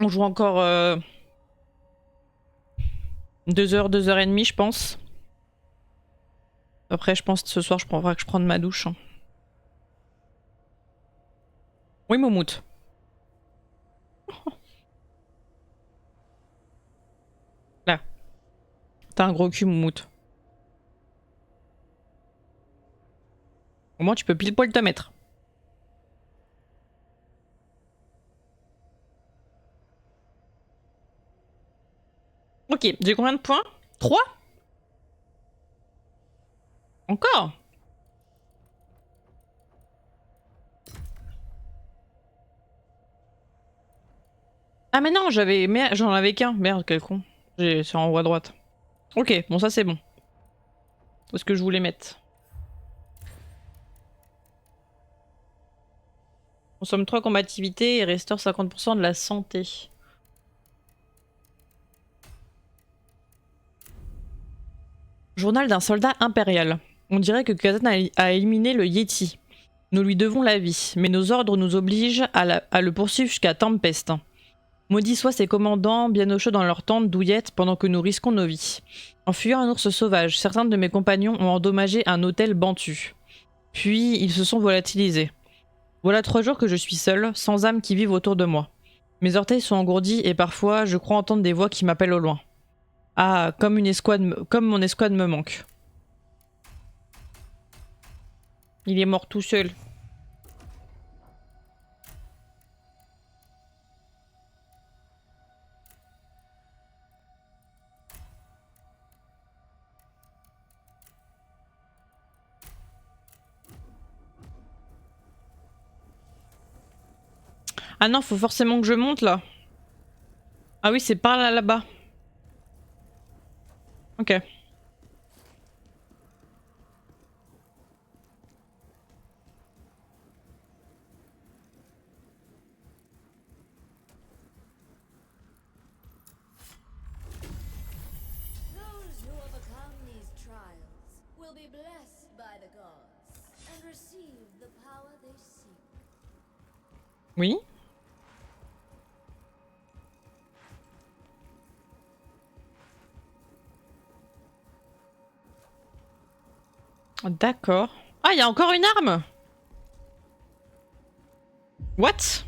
On joue encore 2 heures, 2 heures et demie, je pense. Après, je pense que ce soir, je faudra que je prenne ma douche. Oui, Moumout. Là. T'as un gros cul, Moumout. Au moins, tu peux pile poil te mettre. Ok, j'ai combien de points? 3? Encore? Ah mais non, j'en avais qu'un. Merde, quel con. C'est en haut à droite. Ok, bon ça c'est bon. Où est-ce que je voulais mettre? Consomme 3 combativité et restaure 50% de la santé. Journal d'un soldat impérial. On dirait que Kazan a éliminé le Yeti. Nous lui devons la vie, mais nos ordres nous obligent à le poursuivre jusqu'à Tempest. Maudits soient ses commandants, bien au chaud dans leur tente douillette pendant que nous risquons nos vies. En fuyant un ours sauvage, certains de mes compagnons ont endommagé un hôtel Bantu. Puis ils se sont volatilisés. Voilà 3 jours que je suis seul, sans âme qui vive autour de moi. Mes orteils sont engourdis et parfois je crois entendre des voix qui m'appellent au loin. Ah, comme mon escouade me manque. Il est mort tout seul. Ah non, faut forcément que je monte là. Ah oui, c'est par là là-bas. Ok. Those who overcome these trials will be blessed by the gods and receive the power they seek. Oui. D'accord. Ah, il y a encore une arme. What?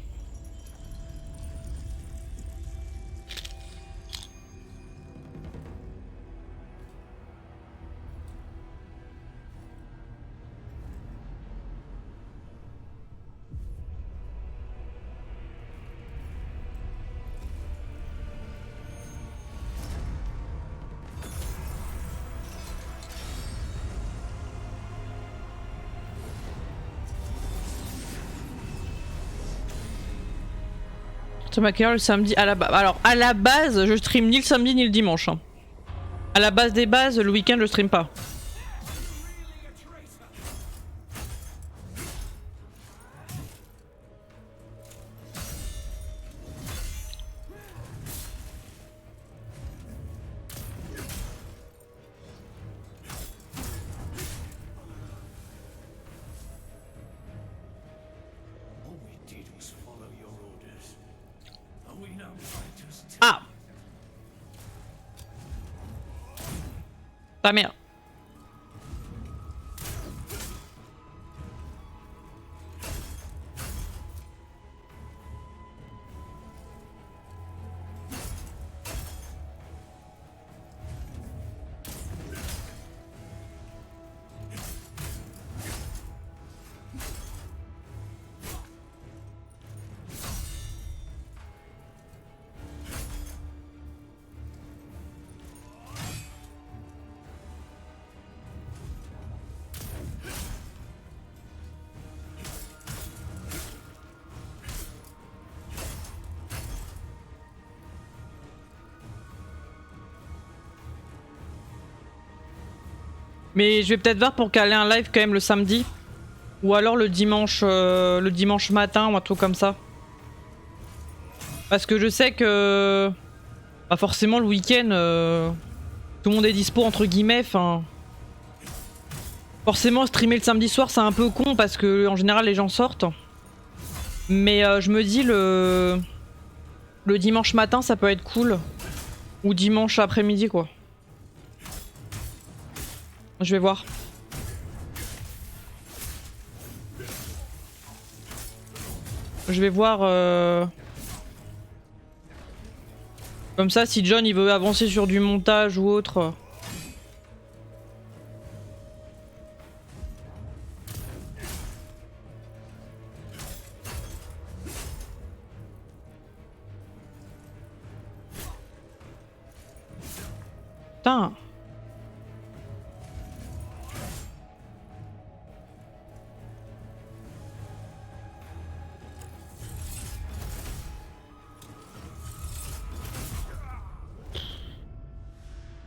Thomas Keller le samedi à la base. Alors, à la base, je stream ni le samedi ni le dimanche. Hein. À la base des bases, le week-end, je stream pas. Ah! Ta mère. Mais je vais peut-être voir pour caler un live quand même le samedi. Ou alors le dimanche matin ou un truc comme ça. Parce que je sais que... Bah forcément le week-end, tout le monde est dispo entre guillemets, enfin... Forcément streamer le samedi soir c'est un peu con parce que en général les gens sortent. Mais je me dis le Le dimanche matin, ça peut être cool. Ou dimanche après-midi, quoi. Je vais voir. Je vais voir... Comme ça, si John il veut avancer sur du montage ou autre... Putain.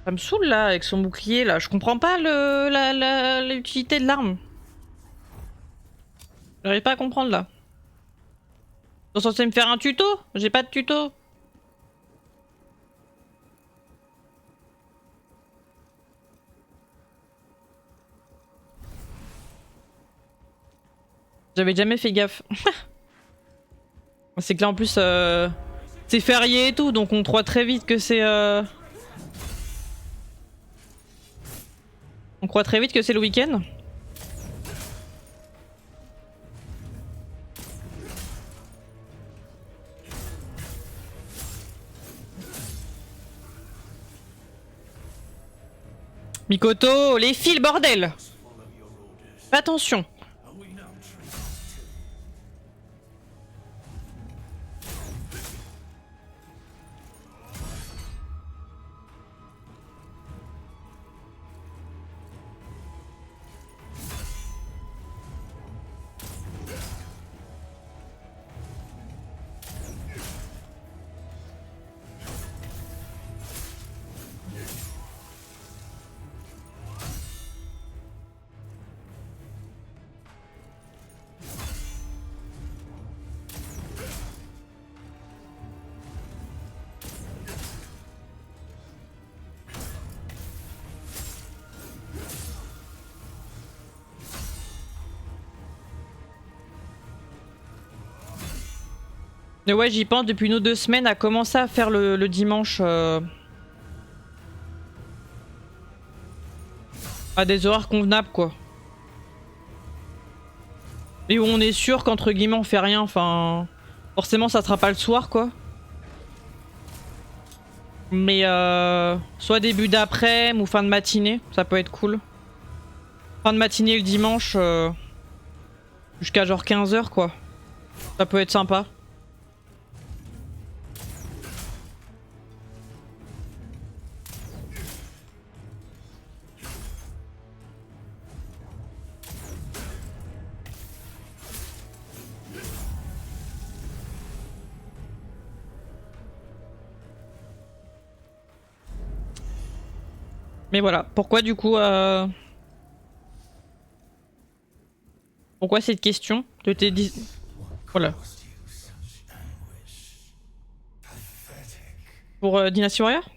Ça me saoule là avec son bouclier là. Je comprends pas l'utilité de l'arme. J'arrive pas à comprendre là. Ils sont censés me faire un tuto? J'ai pas de tuto. J'avais jamais fait gaffe. C'est que là en plus c'est férié et tout, donc on croit très vite que c'est on croit très vite que c'est le week-end. Mikoto, les fils bordel. Fais attention. Mais ouais, j'y pense depuis nos 2 semaines à commencer à faire le dimanche à des horaires convenables quoi. Et où on est sûr qu'entre guillemets on fait rien, enfin forcément ça sera pas le soir quoi. Mais soit début d'après-midi ou fin de matinée, ça peut être cool. Fin de matinée le dimanche jusqu'à genre 15h quoi. Ça peut être sympa. Mais voilà, pourquoi du coup pourquoi cette question de tes voilà. Pour Dynasty Warrior?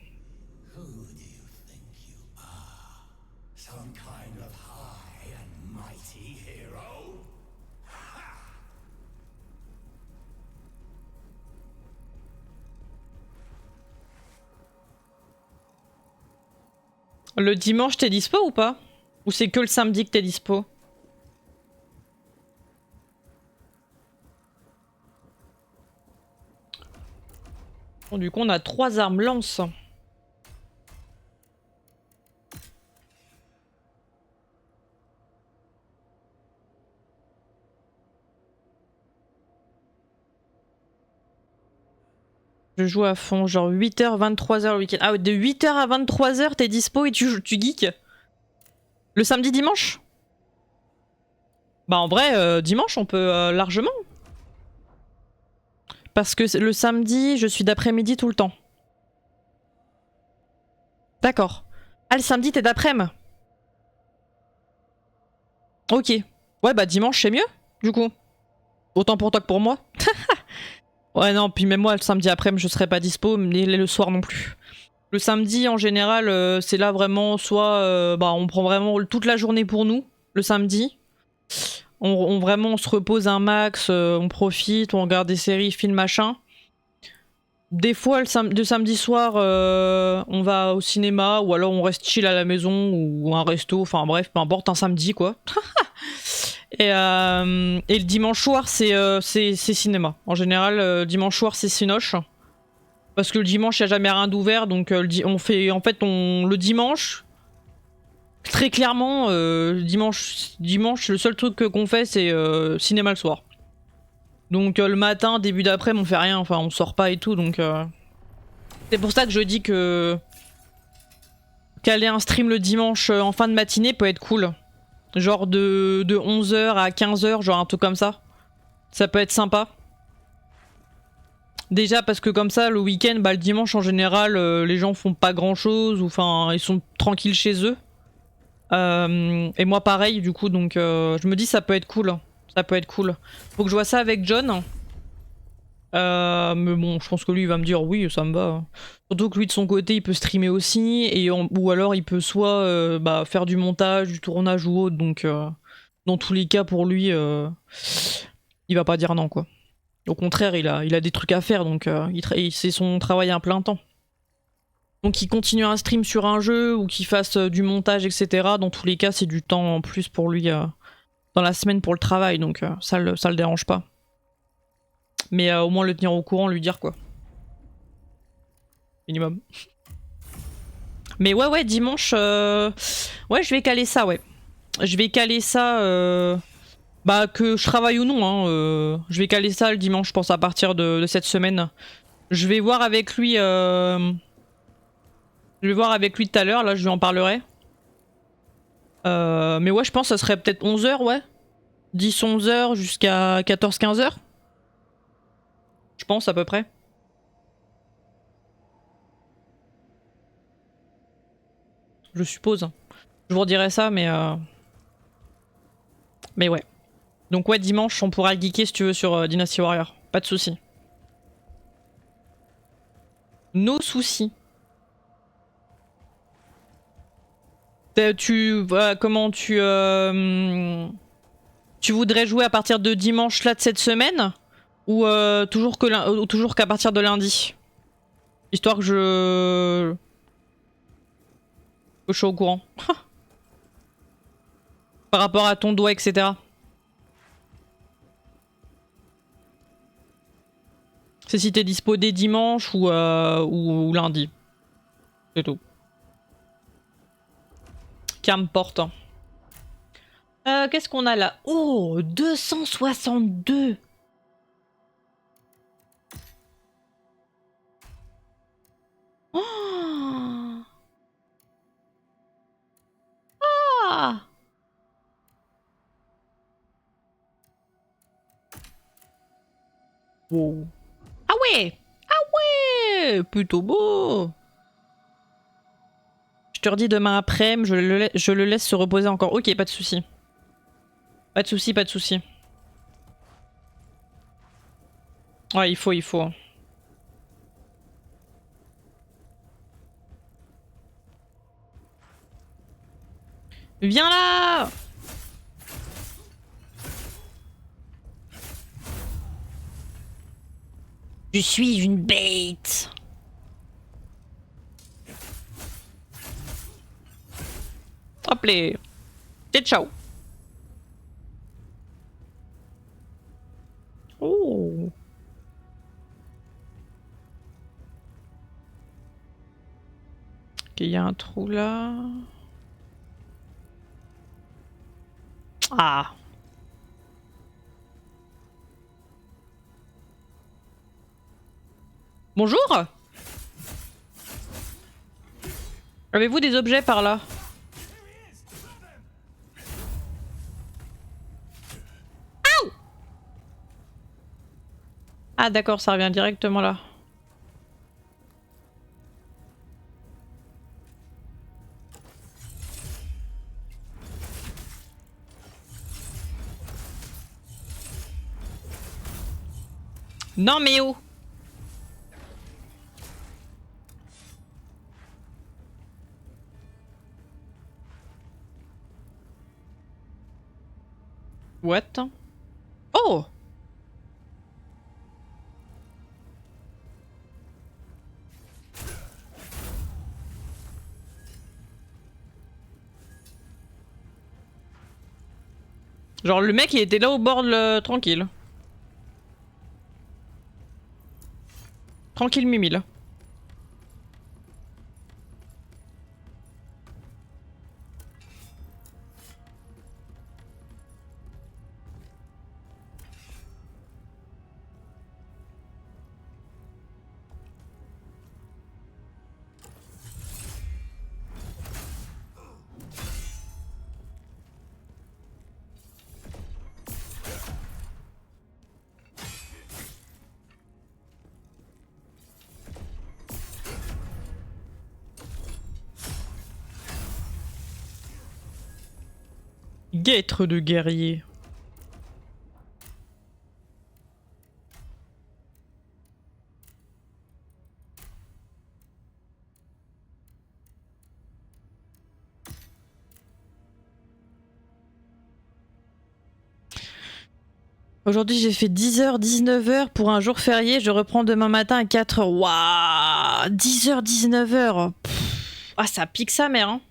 Le dimanche t'es dispo ou pas? Ou c'est que le samedi que t'es dispo? Bon, du coup on a 3 armes lance. Je joue à fond, genre 8h, 23h le week-end. Ah, de 8h à 23h t'es dispo et tu geeks? Le samedi dimanche? Bah en vrai, dimanche on peut largement. Parce que le samedi, je suis d'après-midi tout le temps. D'accord. Ah, le samedi t'es d'après-midi? Ok. Ouais bah dimanche c'est mieux, du coup. Autant pour toi que pour moi. Ouais non, puis même moi le samedi après-midi je serai pas dispo, mais le soir non plus. Le samedi en général c'est là vraiment soit bah on prend vraiment toute la journée pour nous, le samedi. On se repose un max, on profite, on regarde des séries, films, machin. Des fois, de samedi soir, on va au cinéma ou alors on reste chill à la maison ou un resto, enfin bref, peu importe, un samedi quoi. Et le dimanche soir, c'est cinéma. En général, dimanche soir, c'est Cinoche. Parce que le dimanche, il n'y a jamais rien d'ouvert, donc on fait, en fait, le dimanche, très clairement, dimanche, le seul truc qu'on fait, c'est cinéma le soir. Donc le matin, début d'après, on fait rien, enfin, on sort pas et tout, donc... C'est pour ça que je dis que... Caler un stream le dimanche en fin de matinée peut être cool. Genre de 11h à 15h, genre un truc comme ça. Ça peut être sympa. Déjà parce que comme ça, le week-end, bah, le dimanche en général, les gens font pas grand-chose, ou enfin, ils sont tranquilles chez eux. Et moi pareil, du coup, donc je me dis ça peut être cool. Ça peut être cool. Faut que je vois ça avec John. Mais bon, je pense que lui, il va me dire oui, ça me va. Surtout que lui, de son côté, il peut streamer aussi, ou alors il peut soit bah, faire du montage, du tournage ou autre, donc dans tous les cas, pour lui, il va pas dire non, quoi. Au contraire, il a des trucs à faire, donc c'est son travail à plein temps. Donc qu'il continue un stream sur un jeu ou qu'il fasse du montage, etc. Dans tous les cas, c'est du temps en plus pour lui dans la semaine pour le travail, donc ça le dérange pas. Mais au moins le tenir au courant, lui dire quoi. Minimum. Mais ouais, dimanche... Ouais, je vais caler ça, ouais. Je vais caler ça... Bah, que je travaille ou non, hein. Je vais caler ça le dimanche, je pense, à partir de cette semaine. Je vais voir avec lui... Je vais voir avec lui tout à l'heure, là, je lui en parlerai. Mais ouais, je pense que ça serait peut-être 11h, ouais. 10-11h jusqu'à 14-15h. Je pense, à peu près. Je suppose. Je vous redirai ça, mais... Mais ouais. Donc ouais, dimanche, on pourra geeker si tu veux sur Dynasty Warrior. Pas de soucis. Nos soucis. Comment tu voudrais jouer à partir de dimanche là de cette semaine ou toujours qu'à partir de lundi, histoire que je sois au courant par rapport à ton doigt, etc. C'est si t'es dispo dès dimanche ou lundi, c'est tout. Qu'importe. Qu'est-ce qu'on a là? Oh, 262. Oh. Ah. Wow. Ah ouais. Ah ouais. Plutôt beau. Je te redis demain après, je le laisse se reposer encore. Ok, pas de souci. Pas de souci, pas de souci. Ouais, il faut. Viens là! Je suis une bête. Hop les. Et ciao. Oh. Ok, il y a un trou là. Ah. Bonjour. Avez-vous des objets par là? Ah d'accord, ça revient directement là. Non mais oh. What? Oh. Genre le mec il était là au bord tranquille. Tranquille Mimi là. Guêtre de guerrier. Aujourd'hui j'ai fait 10h, 19h pour un jour férié, je reprends demain matin à 4h. Waouh, 10h, 19h. Ah ça pique sa mère hein.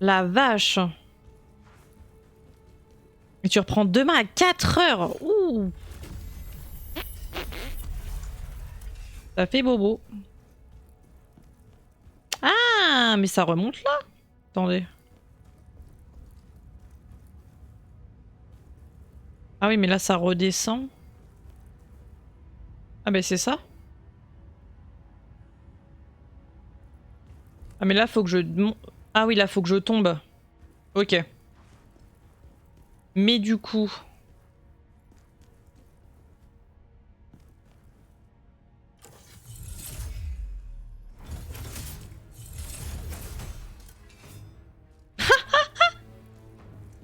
La vache. Et tu reprends demain à 4h. Ouh. Ça fait bobo. Ah mais ça remonte là. Attendez. Ah oui mais là ça redescend. Ah bah c'est ça. Ah mais là faut que je... Ah oui là faut que je tombe. Ok. Mais du coup...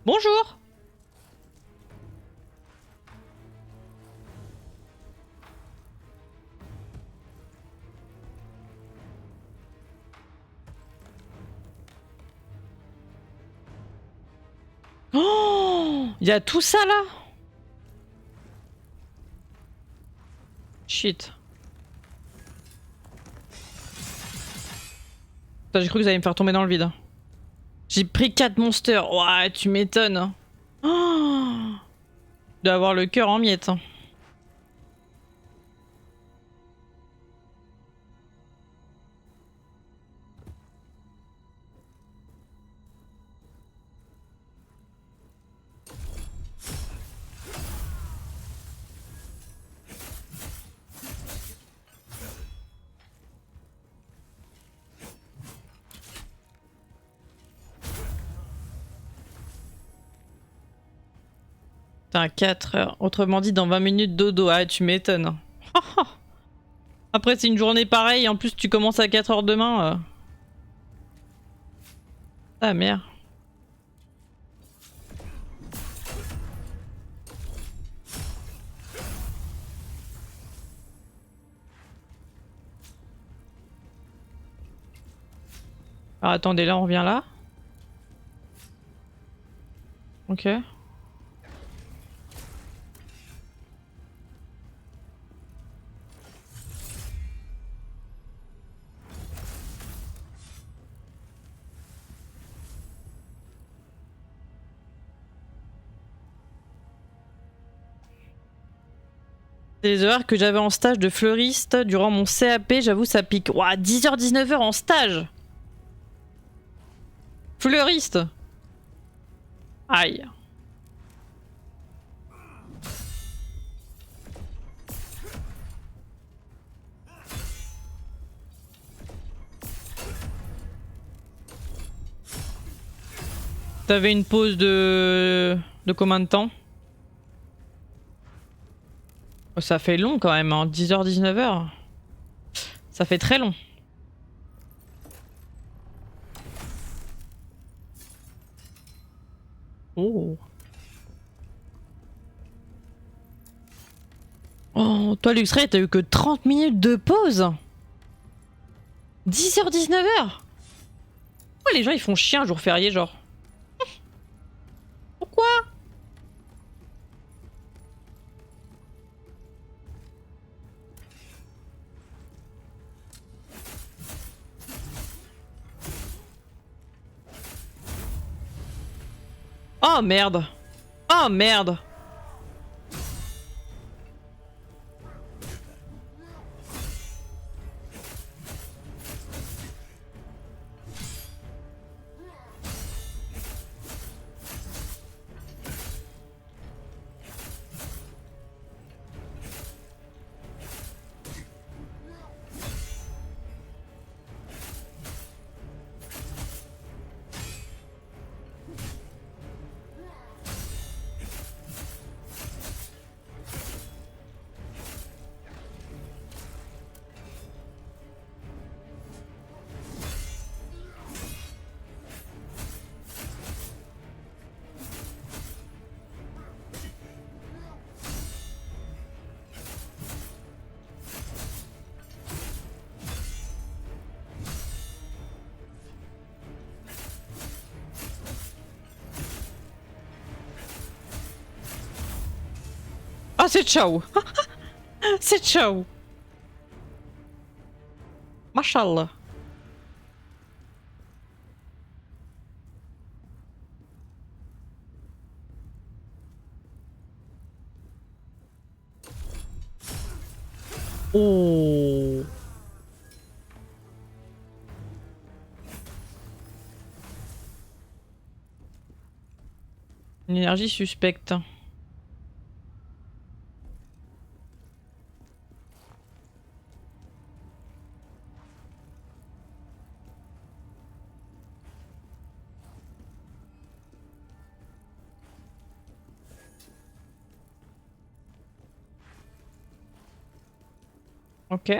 Bonjour. Oh, il y a tout ça là. Shit. J'ai cru que vous alliez me faire tomber dans le vide. J'ai pris 4 monsters. Ouais, tu m'étonnes. Oh, de avoir le cœur en miettes. Putain, 4 heures. Autrement dit, dans 20 minutes dodo. Ah, tu m'étonnes. Après, c'est une journée pareille. En plus, tu commences à 4 heures demain. Ah, merde. Alors, attendez, là, on revient là. Ok. Les horaires que j'avais en stage de fleuriste durant mon CAP, j'avoue, ça pique. Ouah, 10h, 19h en stage. Fleuriste. Aïe. T'avais une pause de combien de temps? Oh, ça fait long quand même, hein. 10h, 19h. Ça fait très long. Oh. Oh, toi Luxray, t'as eu que 30 minutes de pause. 10h, 19h. Pourquoi les gens ils font chier un jour férié genre? Pourquoi? Oh merde. Oh merde. Ah c'est ciao. C'est ciao. Mashallah. Oh. Une énergie suspecte. Ok.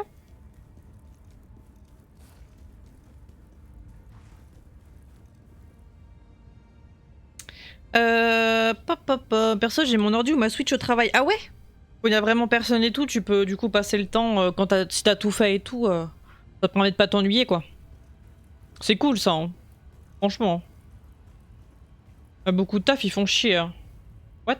Perso, j'ai mon ordi ou ma Switch au travail. Ah ouais? Quand il y a vraiment personne et tout, tu peux du coup passer le temps quand si t'as tout fait et tout. Ça te permet de pas t'ennuyer quoi. C'est cool ça, hein. Franchement. Y a beaucoup de taf, ils font chier. Hein. What?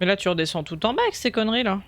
Mais là, tu redescends tout en bas avec ces conneries là.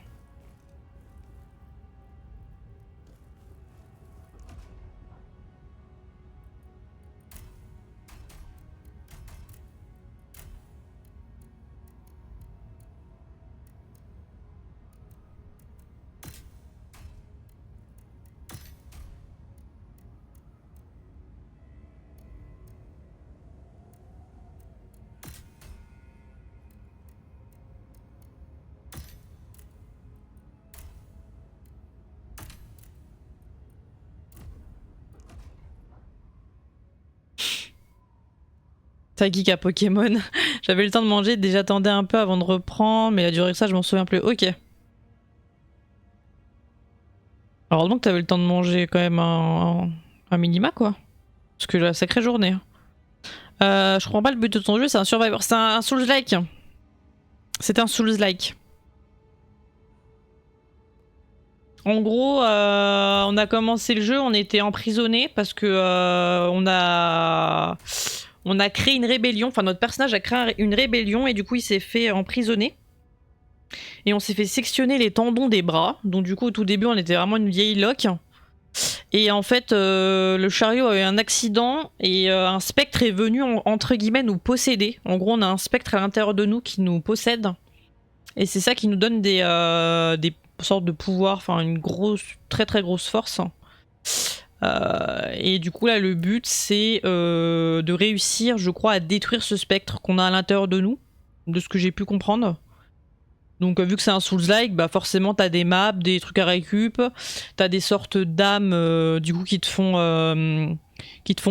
T'as geek à Pokémon. J'avais le temps de manger, déjà j'attendais un peu avant de reprendre, mais la durée que ça, je m'en souviens plus. Ok. Alors donc t'avais le temps de manger quand même un minima quoi. Parce que la sacrée journée. Je comprends pas le but de ton jeu, c'est un Survivor. C'est un Souls-like. C'est un Souls-like. En gros, on a commencé le jeu, on était emprisonnés parce que on a créé une rébellion. Enfin, notre personnage a créé une rébellion et du coup, il s'est fait emprisonner. Et on s'est fait sectionner les tendons des bras. Donc du coup, au tout début, on était vraiment une vieille loque. Et en fait, le chariot a eu un accident et un spectre est venu, entre guillemets, nous posséder. En gros, on a un spectre à l'intérieur de nous qui nous possède. Et c'est ça qui nous donne des sortes de pouvoirs, enfin une grosse, très très grosse force. Et du coup là le but c'est de réussir je crois à détruire ce spectre qu'on a à l'intérieur de nous, de ce que j'ai pu comprendre. Donc vu que c'est un Souls-like, bah forcément t'as des maps, des trucs à récup, t'as des sortes d'âmes du coup qui te font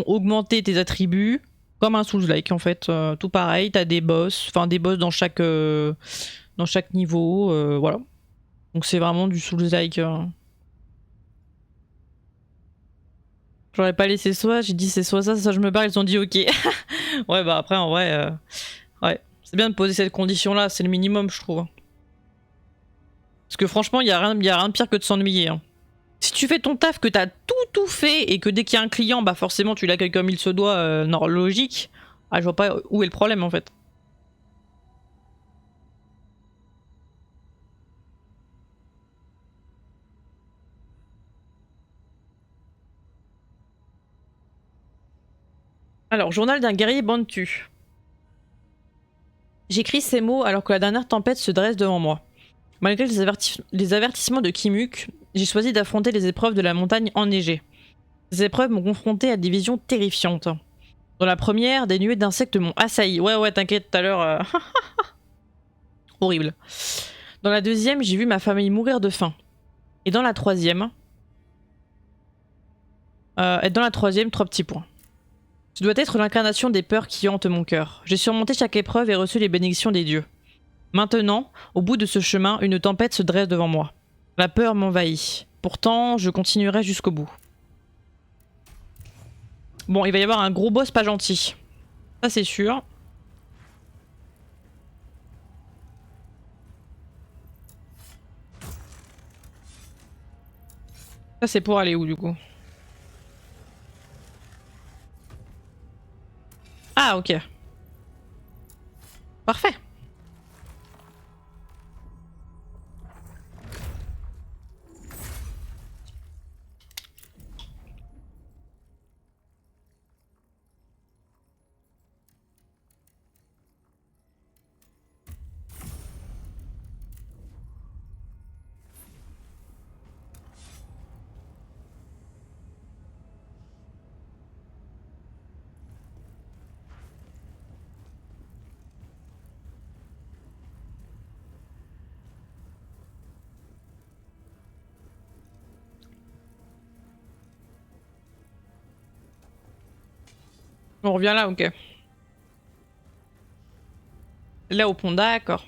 augmenter tes attributs, comme un Souls-like en fait, tout pareil, t'as des boss, enfin des boss dans chaque niveau, voilà. Donc c'est vraiment du Souls-like. J'aurais pas laissé soit, j'ai dit c'est soit ça, soit je me barre, ils ont dit ok. Ouais bah après en vrai, ouais. C'est bien de poser cette condition là, c'est le minimum je trouve. Parce que franchement, y a rien de pire que de s'ennuyer. Hein. Si tu fais ton taf, que t'as tout fait, et que dès qu'il y a un client, bah forcément tu l'accueilles comme il se doit, logique, ah je vois pas où est le problème en fait. Alors, journal d'un guerrier bantu. J'écris ces mots alors que la dernière tempête se dresse devant moi. Malgré les avertissements de Kimuk, j'ai choisi d'affronter les épreuves de la montagne enneigée. Ces épreuves m'ont confronté à des visions terrifiantes. Dans la première, des nuées d'insectes m'ont assailli. Ouais, t'inquiète, tout à l'heure... Horrible. Dans la deuxième, j'ai vu ma famille mourir de faim. Et dans la troisième... trois petits points. Ce doit être l'incarnation des peurs qui hantent mon cœur. J'ai surmonté chaque épreuve et reçu les bénédictions des dieux. Maintenant, au bout de ce chemin, une tempête se dresse devant moi. La peur m'envahit. Pourtant, je continuerai jusqu'au bout. Bon, il va y avoir un gros boss pas gentil. Ça, c'est sûr. Ça, c'est pour aller où, du coup? Ah, ok. Parfait. On revient là, ok. Là au pont, d'accord.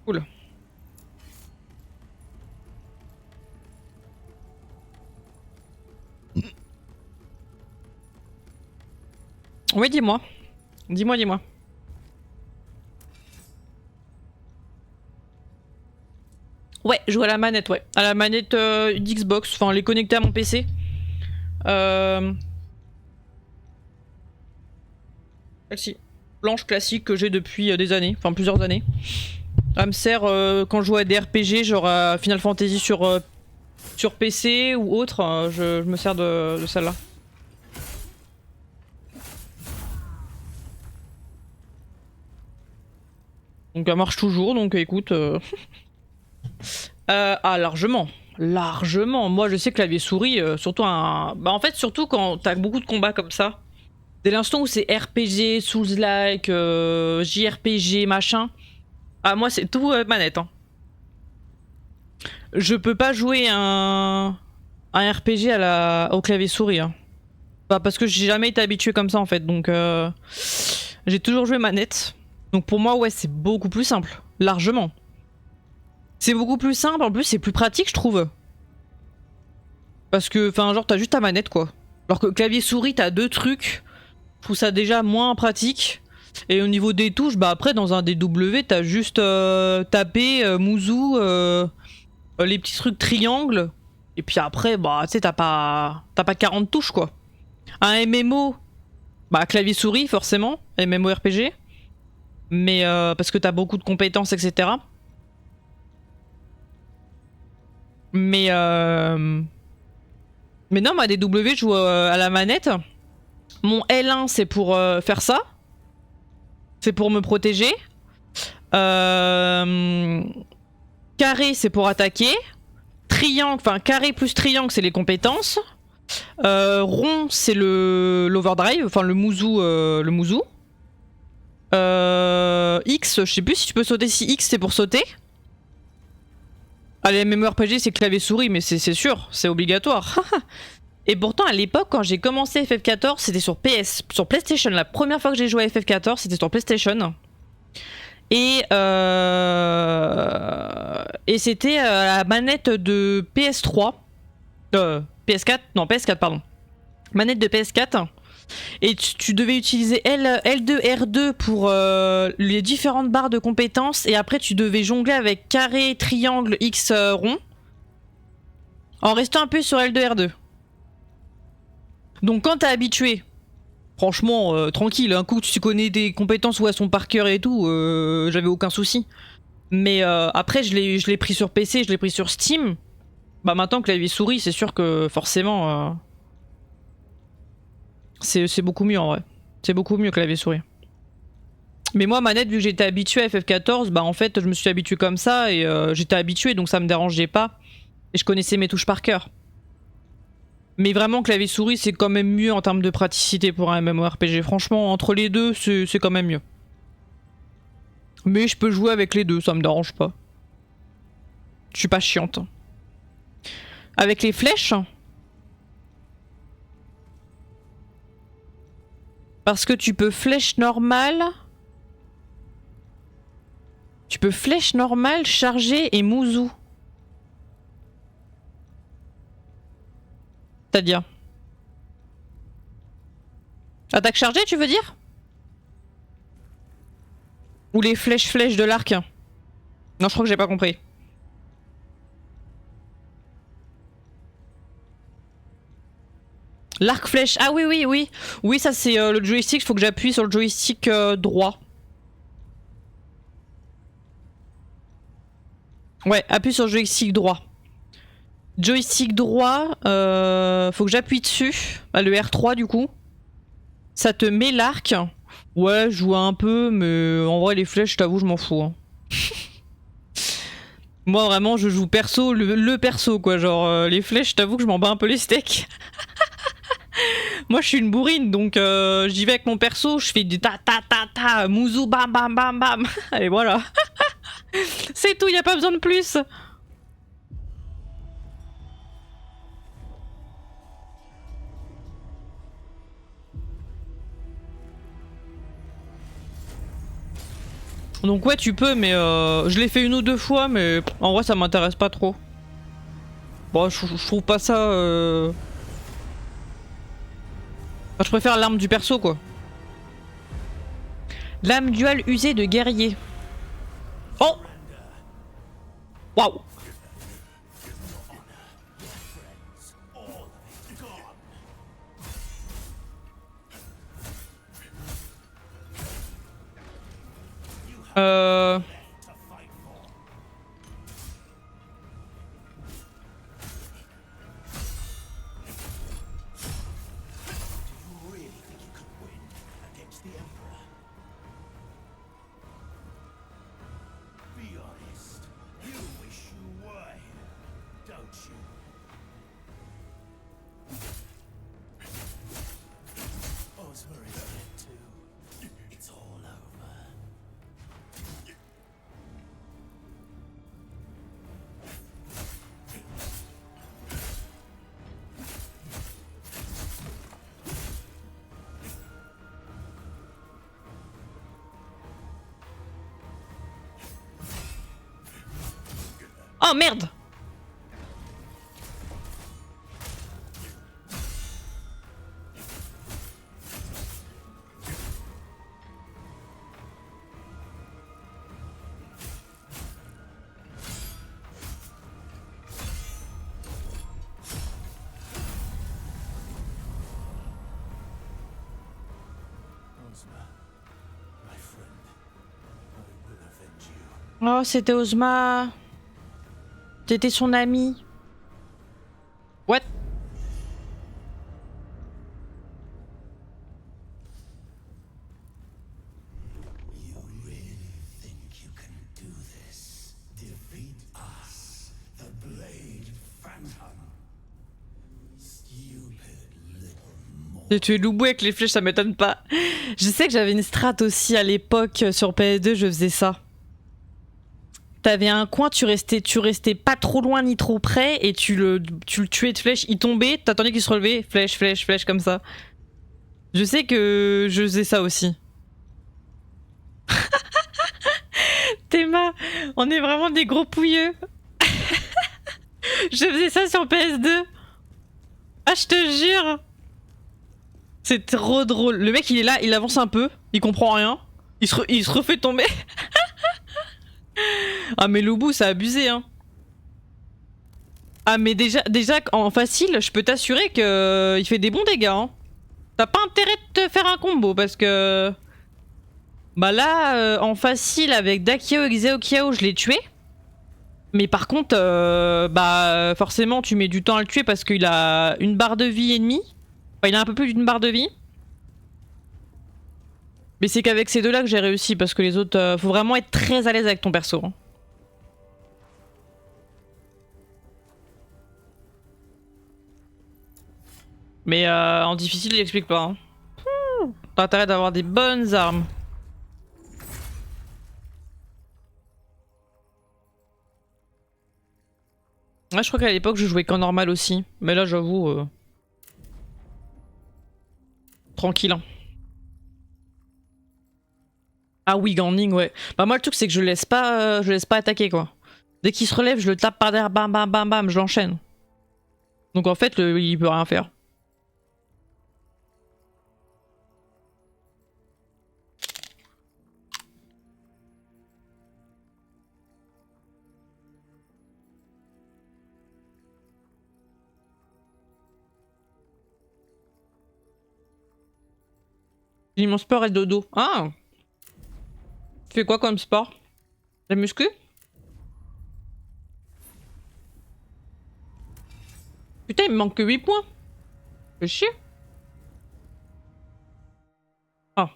Cool. Oui, dis-moi. Dis-moi. Ouais, jouer à la manette, ouais. À la manette d'Xbox, enfin les connecter à mon PC. Celle-ci. Blanche classique que j'ai depuis des années, enfin plusieurs années. Elle me sert quand je joue à des RPG, genre à Final Fantasy sur PC ou autre, je me sers de celle-là. Donc elle marche toujours, donc écoute... ah, largement. Largement. Moi, je sais que clavier souris, surtout un... Bah en fait, surtout quand t'as beaucoup de combats comme ça. Dès l'instant où c'est RPG, Souls-like, JRPG, machin... Ah, moi, c'est tout manette. Hein. Je peux pas jouer un RPG au clavier souris. Hein. Bah, parce que j'ai jamais été habitué comme ça, en fait. Donc, j'ai toujours joué manette. Donc pour moi, ouais, c'est beaucoup plus simple. Largement. C'est beaucoup plus simple, en plus c'est plus pratique je trouve. Parce que, enfin genre t'as juste ta manette quoi. Alors que clavier souris t'as deux trucs. Je trouve ça déjà moins pratique. Et au niveau des touches, bah après dans un DW t'as juste taper, mouzou, les petits trucs triangles. Et puis après, bah tu sais t'as pas 40 touches quoi. Un MMO, bah clavier souris forcément, MMORPG. Mais parce que t'as beaucoup de compétences etc. Mais non, moi des W je joue à la manette. Mon L1 c'est pour faire ça. C'est pour me protéger. Carré c'est pour attaquer. Triangle, enfin carré plus triangle c'est les compétences. Rond c'est l'overdrive, enfin le mouzou. X, je sais plus si tu peux sauter, si X c'est pour sauter. Ah, les MMORPG c'est clavier souris, mais c'est sûr, c'est obligatoire. Et pourtant à l'époque quand j'ai commencé FF14 c'était sur PS, sur PlayStation. La première fois que j'ai joué à FF14 c'était sur PlayStation. Et c'était la manette de PS3. PS4, non PS4 pardon. Manette de PS4. Et tu devais utiliser L2, R2 pour les différentes barres de compétences. Et après tu devais jongler avec carré, triangle, X, rond. En restant un peu sur L2, R2. Donc quand t'es habitué, franchement, tranquille, un coup tu connais des compétences où elles sont par cœur et tout, j'avais aucun souci. Mais après je l'ai pris sur PC, je l'ai pris sur Steam. Bah maintenant clavier souris, c'est sûr que forcément... C'est beaucoup mieux en vrai. C'est beaucoup mieux clavier souris. Mais moi, manette, vu que j'étais habitué à FF14, bah en fait, je me suis habitué comme ça et j'étais habitué donc ça me dérangeait pas. Et je connaissais mes touches par cœur. Mais vraiment, clavier souris, c'est quand même mieux en termes de praticité pour un MMORPG. Franchement, entre les deux, c'est quand même mieux. Mais je peux jouer avec les deux, ça me dérange pas. Je suis pas chiante. Avec les flèches. Parce que tu peux flèche normale. Tu peux flèche normale, chargée et mouzou. C'est-à-dire attaque chargée, tu veux dire? Ou les flèches de l'arc? Non, je crois que j'ai pas compris. L'arc flèche. Ah oui, oui, oui. Oui, ça c'est le joystick. Il faut que j'appuie sur le joystick droit. Ouais, appuie sur le joystick droit. Joystick droit, faut que j'appuie dessus. Bah, le R3 du coup. Ça te met l'arc. Ouais, je joue un peu, mais en vrai les flèches, je t'avoue, je m'en fous. Hein. Moi vraiment, je joue perso, le perso quoi. Genre les flèches, je t'avoue que je m'en bats un peu les steaks. Moi je suis une bourrine, donc j'y vais avec mon perso, je fais des ta ta ta ta, mouzou, bam bam bam bam. Et voilà. C'est tout, y a pas besoin de plus. Donc ouais tu peux mais je l'ai fait une ou deux fois mais en vrai ça m'intéresse pas trop. Bon je trouve pas ça enfin, je préfère l'arme du perso quoi. Lame dual usée de guerrier. Oh. Waouh. Oh merde. Oh c'était Ozma. T'étais son ami. What? J'ai tué Loubou avec les flèches, ça m'étonne pas. Je sais que j'avais une strat aussi à l'époque sur PS2, je faisais ça. T'avais un coin, tu restais pas trop loin ni trop près et tu le tuais de flèche, il tombait, t'attendais qu'il se relevait, flèche, flèche, flèche comme ça. Je sais que je faisais ça aussi. Théma, on est vraiment des gros pouilleux. Je faisais ça sur PS2. Ah je te jure. C'est trop drôle. Le mec il est là, il avance un peu, il comprend rien, il se refait tomber. Ah mais Loubou ça a abusé hein. Ah mais déjà en facile je peux t'assurer que il fait des bons dégâts hein. T'as pas intérêt de te faire un combo parce que... Bah là en facile avec Dakiao et Xiaoqiao je l'ai tué. Mais par contre bah forcément tu mets du temps à le tuer parce qu'il a une barre de vie et demie. Enfin il a un peu plus d'une barre de vie. Mais c'est qu'avec ces deux-là que j'ai réussi, parce que les autres, faut vraiment être très à l'aise avec ton perso. Hein. Mais en difficile, il explique pas. Hein. T'as intérêt d'avoir des bonnes armes. Ouais, je crois qu'à l'époque, je jouais qu'en normal aussi. Mais là, j'avoue... tranquille. Hein. Ah oui, Ganding, ouais. Bah moi, le truc, c'est que je laisse pas attaquer, quoi. Dès qu'il se relève, je le tape par derrière, bam, bam, bam, bam, je l'enchaîne. Donc en fait, il peut rien faire. Mon sport est dodo. Ah! Tu fais quoi comme sport? La muscu? Putain, il me manque que 8 points. Fais chier. Ah.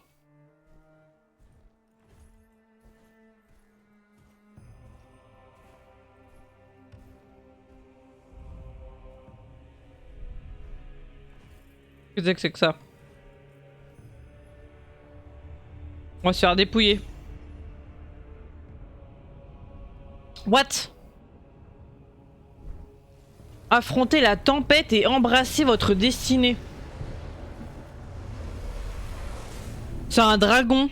Qu'est-ce que c'est que ça? On va se faire dépouiller. What? Affronter la tempête et embrasser votre destinée. C'est un dragon.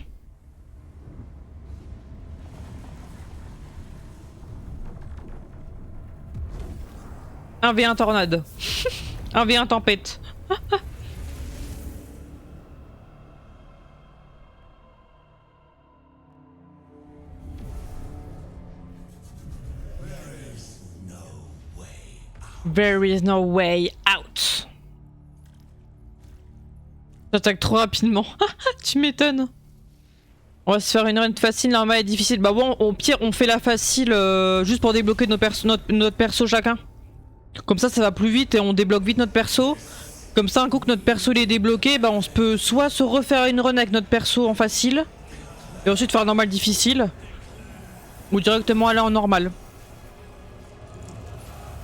Un V1 tornade. Un V1 tempête. There is no way out. J'attaque trop rapidement. Tu m'étonnes. On va se faire une run facile, normale et difficile. Bah bon, au pire, on fait la facile juste pour débloquer notre perso chacun. Comme ça va plus vite et on débloque vite notre perso. Comme ça, un coup que notre perso il est débloqué, bah on peut soit se refaire une run avec notre perso en facile et ensuite faire normal difficile, ou directement aller en normal.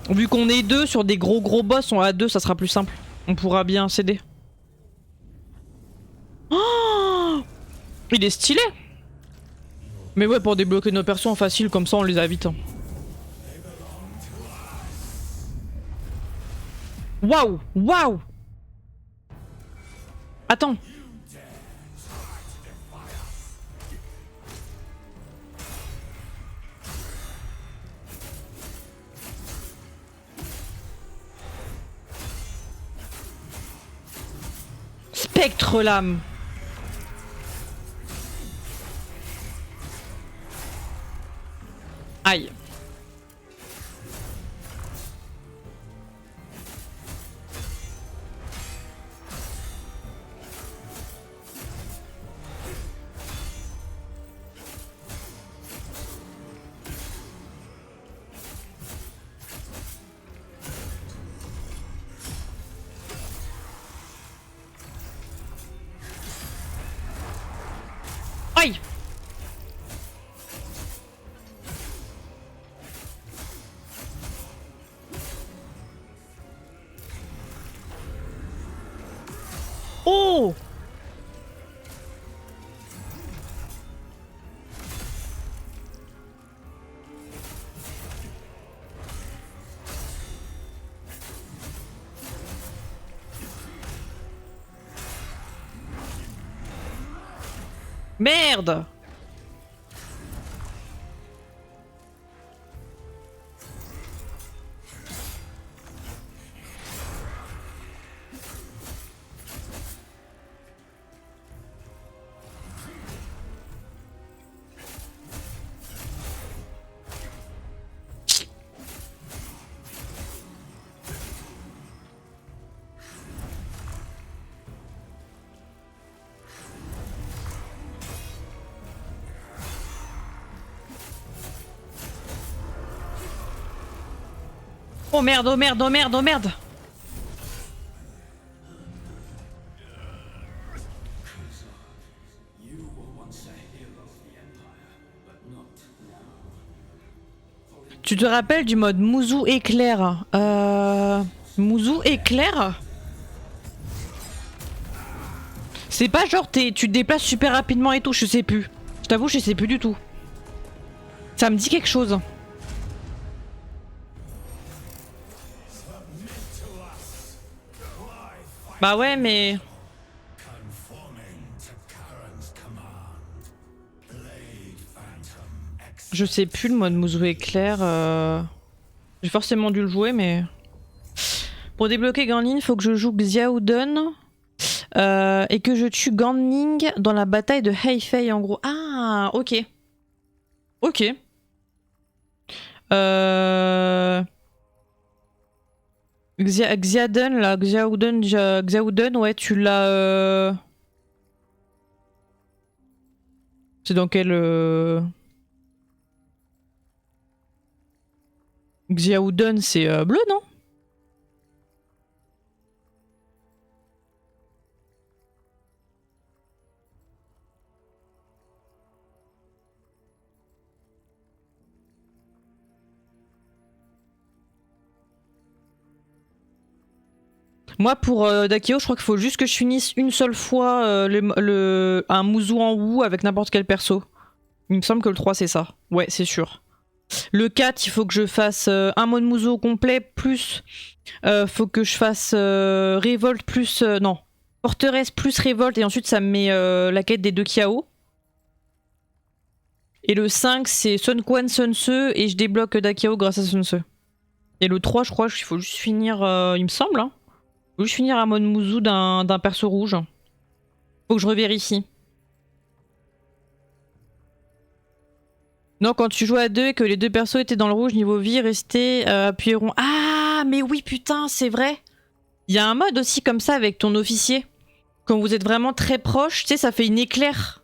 Vu qu'on est deux sur des gros boss, on est à deux, ça sera plus simple. On pourra bien s'aider. Oh, il est stylé. Mais ouais, pour débloquer nos persos en facile, comme ça on les a vite. Hein. Waouh, waouh. Attends. Spectre lame. Aïe. Aïe. Oh. Merde. Oh merde, oh merde, oh merde, oh merde. Tu te rappelles du mode Mouzou éclair Mouzou éclair? C'est pas genre tu te déplaces super rapidement et tout, je sais plus. Je t'avoue, je sais plus du tout. Ça me dit quelque chose. Bah ouais, mais... Je sais plus le mode Mouzou éclair. J'ai forcément dû le jouer, mais... Pour débloquer Ganling, faut que je joue Xiaodun et que je tue Ganling dans la bataille de Heifei en gros. Ah, ok. Ok. Xiaodun là, Xiaodun, ouais, tu l'as... C'est dans quel... Xiaodun, c'est bleu, non? Moi pour Dakio, je crois qu'il faut juste que je finisse une seule fois un Mouzou en Wu avec n'importe quel perso. Il me semble que le 3 c'est ça. Ouais, c'est sûr. Le 4, il faut que je fasse un mode Mouzou complet, plus faut que je fasse révolte plus... non, forteresse plus révolte, et ensuite ça me met la quête des 2 Kiao. Et le 5, c'est Sun Quan Sun Se, et je débloque Dakiao grâce à Sun Se. Et le 3, je crois qu'il faut juste finir, il me semble, hein. Il faut juste finir un mode Mouzou d'un perso rouge. Faut que je revérifie. Non, quand tu joues à 2 et que les 2 persos étaient dans le rouge, niveau vie, restez appuyez rond. Ah, mais oui, putain, c'est vrai. Il y a un mode aussi comme ça avec ton officier. Quand vous êtes vraiment très proche, tu sais, ça fait une éclair.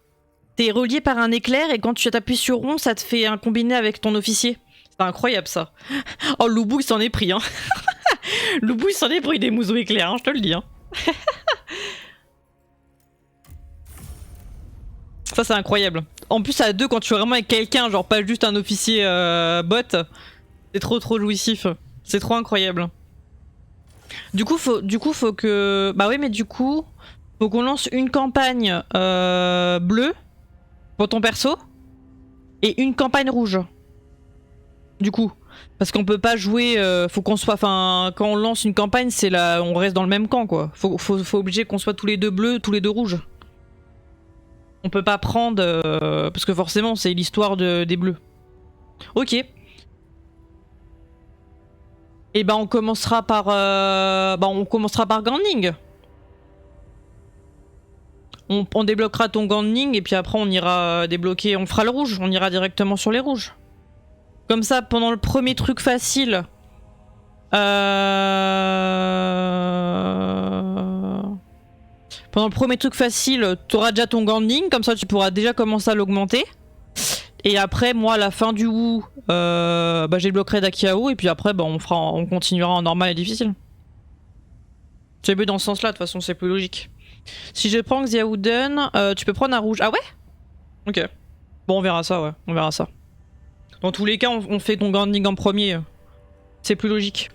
T'es relié par un éclair et quand tu t'appuies sur rond, ça te fait un combiné avec ton officier. C'est incroyable ça. Oh, Loubou il s'en est pris, hein. Loubou il s'en est pris des mouzous éclairs, hein, je te le dis. Hein. Ça c'est incroyable. En plus à 2 quand tu es vraiment avec quelqu'un, genre pas juste un officier bot, c'est trop jouissif. C'est trop incroyable. Du coup faut que... Bah oui mais du coup, faut qu'on lance une campagne bleue pour ton perso et une campagne rouge. Du coup. Parce qu'on peut pas jouer, faut qu'on soit... Enfin, quand on lance une campagne, c'est là, on reste dans le même camp quoi. Faut obliger qu'on soit tous les 2 bleus, tous les 2 rouges. On peut pas prendre... parce que forcément c'est l'histoire des bleus. Ok. Et ben on commencera par... on commencera par Ganling. On débloquera ton Ganling et puis après on ira débloquer... On fera le rouge, on ira directement sur les rouges. Comme ça pendant le premier truc facile... Pendant le premier truc facile, t'auras déjà ton Ganling, comme ça tu pourras déjà commencer à l'augmenter. Et après, moi, à la fin du Wu, j'ai débloquerai Dakiao, et puis après, on continuera en normal et difficile. C'est mieux dans ce sens-là, de toute façon, c'est plus logique. Si je prends Xiaodun, tu peux prendre un rouge. Ah ouais? Ok. Bon, on verra ça, ouais, on verra ça. Dans tous les cas, on fait ton Ganling en premier. C'est plus logique.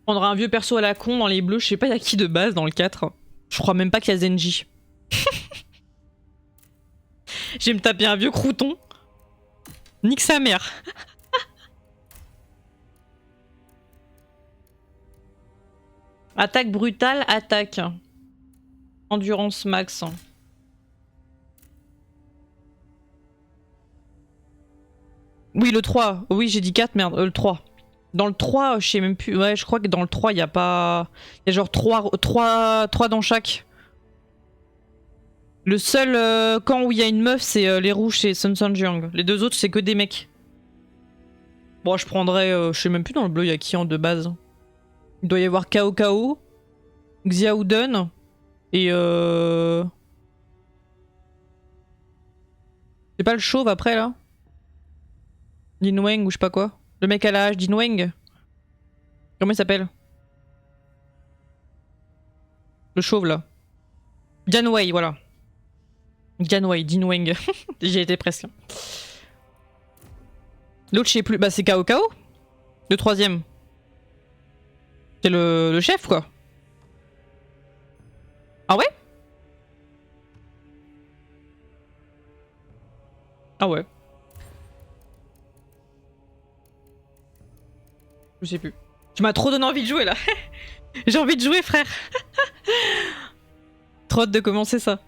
On prendra un vieux perso à la con dans les bleus, je sais pas y'a qui de base dans le 4. Je crois même pas qu'il y a Zenji. Je vais me taper un vieux crouton. Nique sa mère. Attaque brutale, attaque. Endurance max. Oui, le 3. Oui, j'ai dit 4, merde. Le 3. Dans le 3, je sais même plus. Ouais, je crois que dans le 3, il y a pas... Il y a genre 3 dans chaque. Le seul camp où il y a une meuf, c'est les rouges chez Sun Jiang. Les 2 autres, c'est que des mecs. Bon, je prendrais... je sais même plus dans le bleu, il y a qui en de base. Il doit y avoir Cao Cao, Xiaodun, et c'est pas le chauve après, là? Lin Wang ou je sais pas quoi. Le mec à la hache, Lin Wang. Comment il s'appelle? Le chauve, là. Dian Wei, voilà. Ganwei, Dinweng. J'y étais presque. L'autre, je sais plus. Bah, c'est Kao Kao. Le troisième. C'est le chef, quoi. Ah ouais? Ah ouais. Je sais plus. Tu m'as trop donné envie de jouer, là. J'ai envie de jouer, frère. Trop hâte de commencer ça.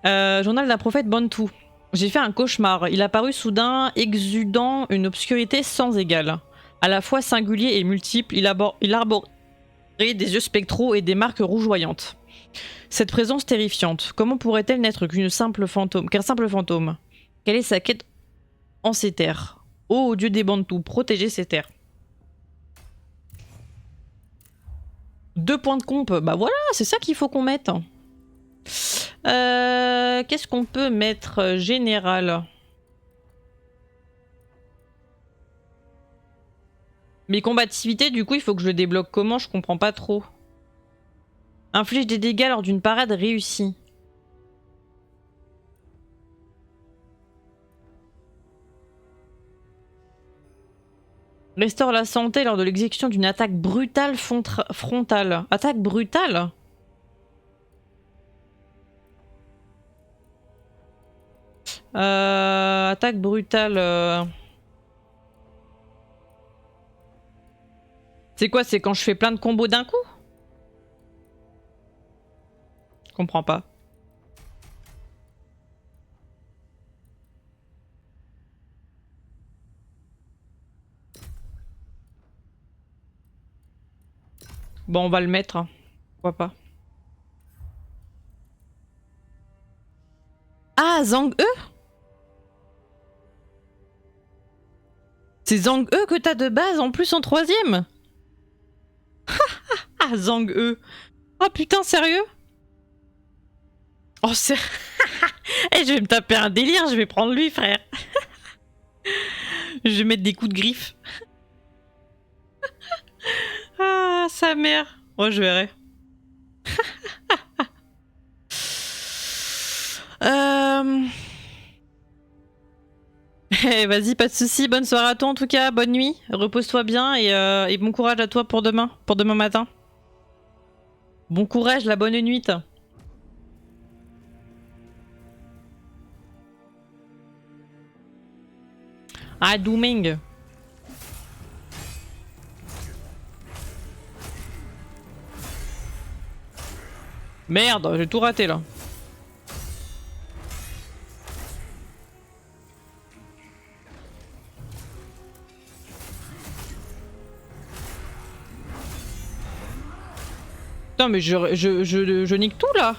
Journal d'un prophète Bantu. J'ai fait un cauchemar. Il apparut soudain, exudant une obscurité sans égale. À la fois singulier et multiple, il arborait des yeux spectraux et des marques rougeoyantes. Cette présence terrifiante, comment pourrait-elle n'être qu'un simple fantôme? Quelle est sa quête en ces terres? Ô dieu des Bantous, protégez ces terres. 2 points de comp, bah voilà, c'est ça qu'il faut qu'on mette. Qu'est-ce qu'on peut mettre? Général. Mes combativités, du coup, il faut que je le débloque comment? Je comprends pas trop. Inflige des dégâts lors d'une parade réussie. Restaure la santé lors de l'exécution d'une attaque brutale frontale. Attaque brutale? Attaque brutale. C'est quoi? C'est quand je fais plein de combos d'un coup? Je comprends pas. Bon, on va le mettre. Hein. Pourquoi pas? Ah, Zhang E? C'est Zhang E que t'as de base en plus en 3ème? Ah, Zhang E. Oh putain, sérieux? Oh, c'est... Eh, je vais me taper un délire, je vais prendre lui, frère. Je vais mettre des coups de griffe. Ah, sa mère. Oh, je verrai. Eh, vas-y, pas de soucis. Bonne soirée à toi en tout cas. Bonne nuit. Repose-toi bien et bon courage à toi pour demain matin. Bon courage, la bonne nuit. Ah, Dooming. Merde, j'ai tout raté là. Putain, mais je nique tout là.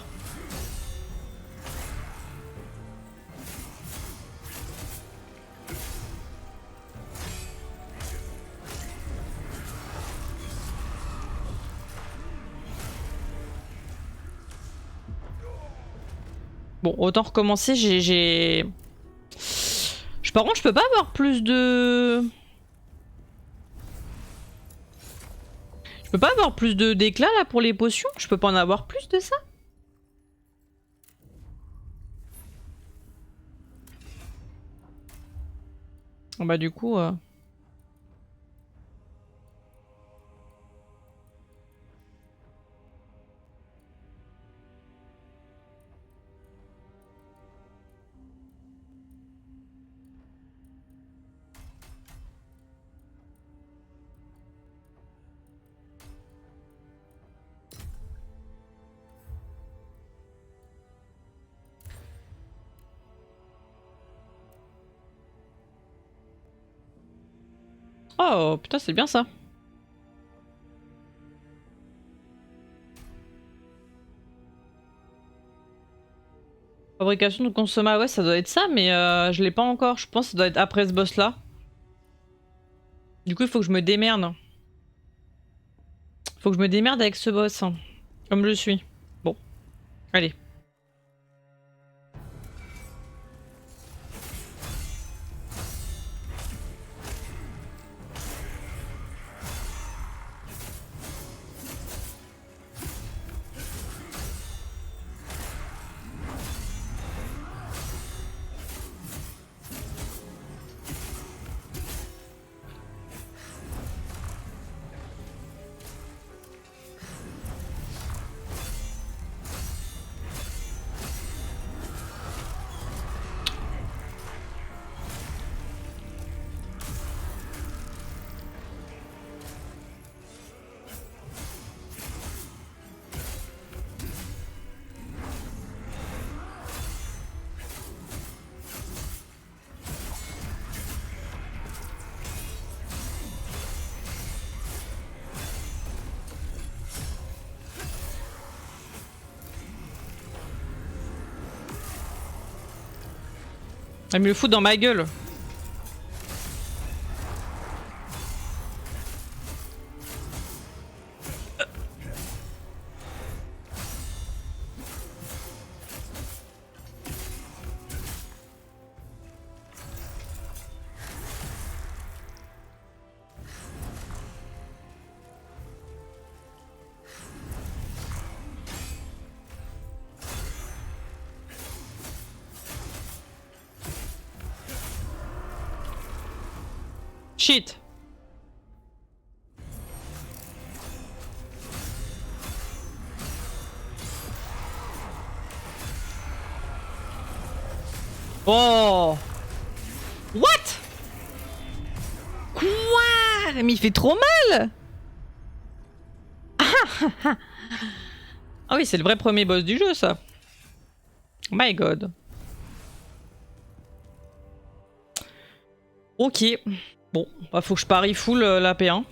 Bon, autant recommencer, Par contre, je peux pas avoir plus de... Je peux pas avoir plus de d'éclat là pour les potions? Je peux pas en avoir plus de ça? Bah du coup... Oh putain, c'est bien ça. Fabrication de consommables, ouais, ça doit être ça, mais je l'ai pas encore. Je pense que ça doit être après ce boss là. Du coup, il faut que je me démerde. Faut que je me démerde avec ce boss. Hein, comme je suis. Bon, allez. Elle me le fout dans ma gueule. Shit. Oh. What? Quoi? Mais il fait trop mal. Ah oui, c'est le vrai premier boss du jeu, ça. My god. Ok. Bon, bah faut que je parie full la P1.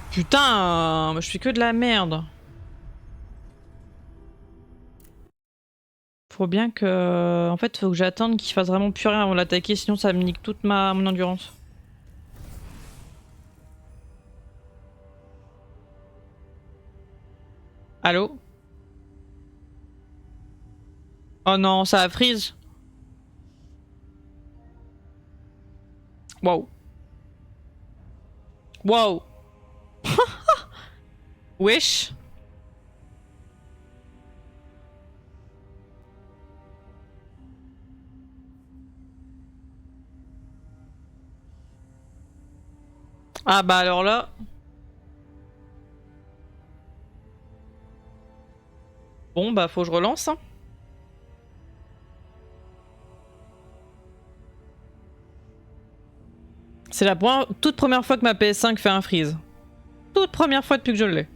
Putain, je fais que de la merde. Faut bien que... En fait, faut que j'attende qu'il fasse vraiment plus rien avant de l'attaquer, sinon ça me nique toute mon endurance. Allô? Oh non, ça a freeze. Wow. Wow. Wesh. Ah bah alors là... Bon bah faut que je relance. Hein. C'est la toute première fois que ma PS5 fait un freeze. Toute première fois depuis que je l'ai.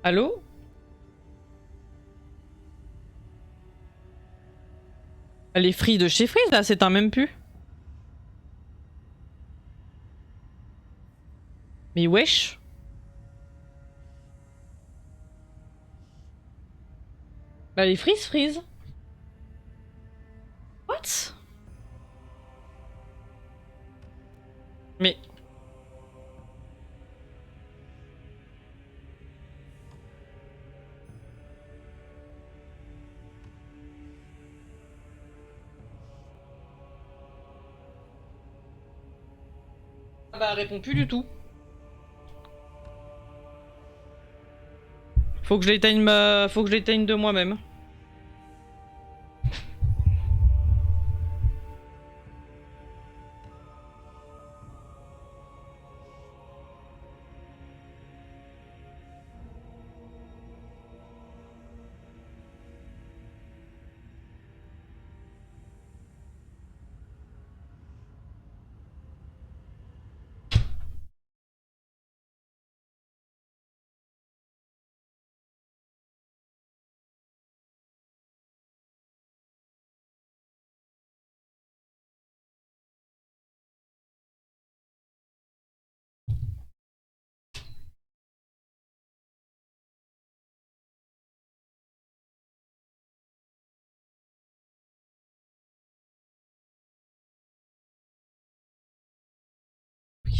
Allô? Les Free de chez Freeze là, c'est un même plus. Mais wesh. Bah les freeze. What? Mais... Ah bah elle répond plus du tout. Faut que je l'éteigne Faut que je l'éteigne de moi-même.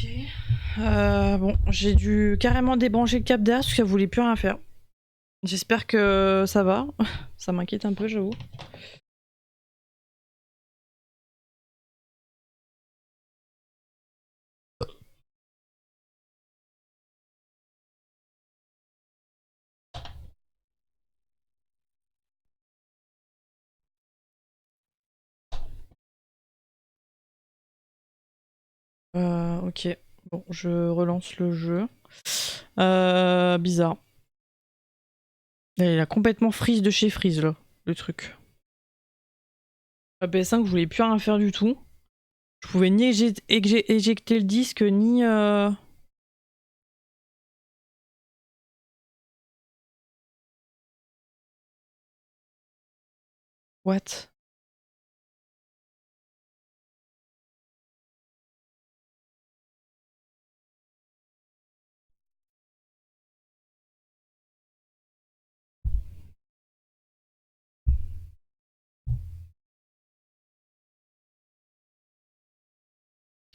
Ok. Bon, j'ai dû carrément débrancher le cap derrière parce que ça voulait plus rien faire. J'espère que ça va. Ça m'inquiète un peu, j'avoue. Ok. Bon, je relance le jeu. Bizarre. Il a complètement freeze de chez freeze là, le truc. La PS5, je voulais plus rien faire du tout. Je pouvais ni éjecter le disque, ni... What?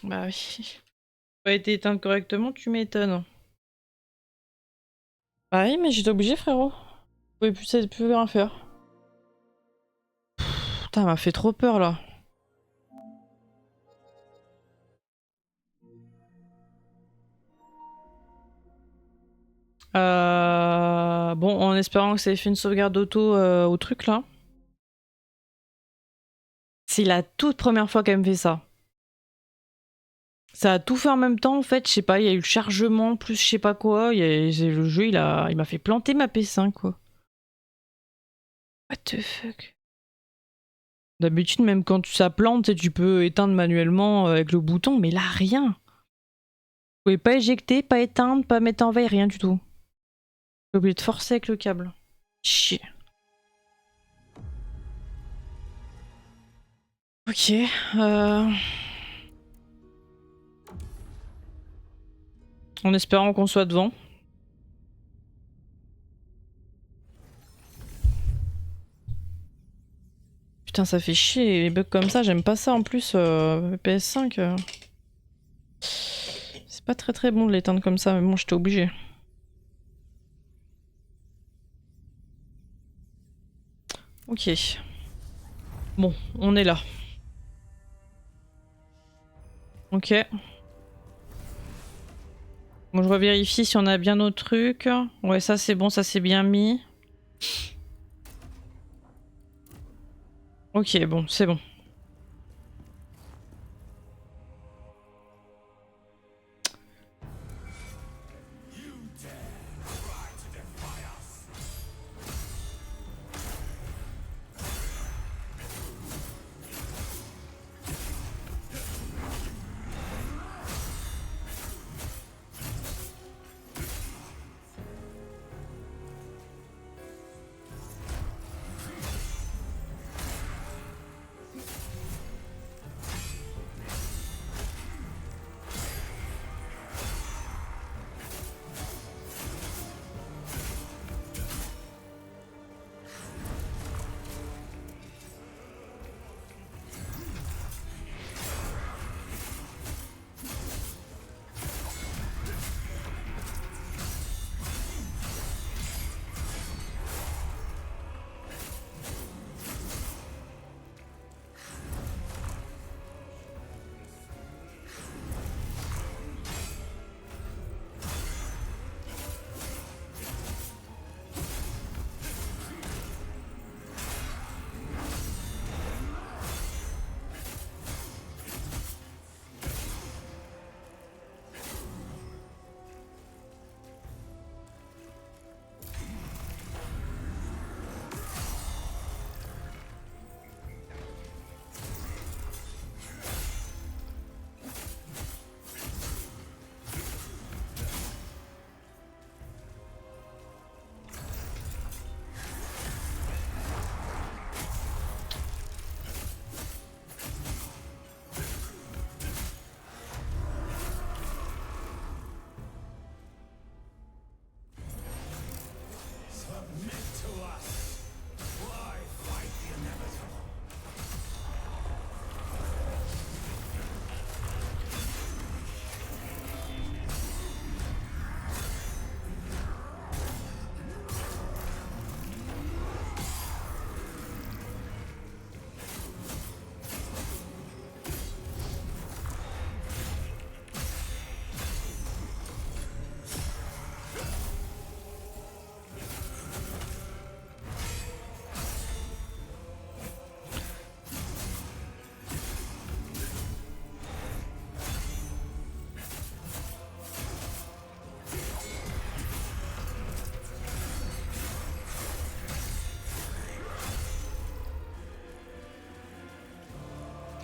Bah oui. Pas été éteinte correctement, tu m'étonnes. Bah oui, mais j'étais obligée, frérot. Vous pouvez plus rien faire. Putain, elle m'a fait trop peur, là. Bon, en espérant que ça ait fait une sauvegarde auto au truc, là. C'est la toute première fois qu'elle me fait ça. Ça a tout fait en même temps, en fait, je sais pas, il y a eu le chargement, plus je sais pas quoi, le jeu, il m'a fait planter ma P5, quoi. What the fuck? D'habitude, même quand ça plante, tu peux éteindre manuellement avec le bouton, mais là, rien. Vous pouvez pas éjecter, pas éteindre, pas mettre en veille, rien du tout. J'ai oublié de forcer avec le câble. Chier. Ok. En espérant qu'on soit devant. Putain, ça fait chier, les bugs comme ça, j'aime pas ça en plus. PS5. C'est pas très très bon de l'éteindre comme ça, mais bon, j'étais obligée. Ok. Bon, on est là. Ok. Bon, je revérifie si on a bien nos trucs. Ouais, ça c'est bon, ça c'est bien mis. Ok, bon, c'est bon.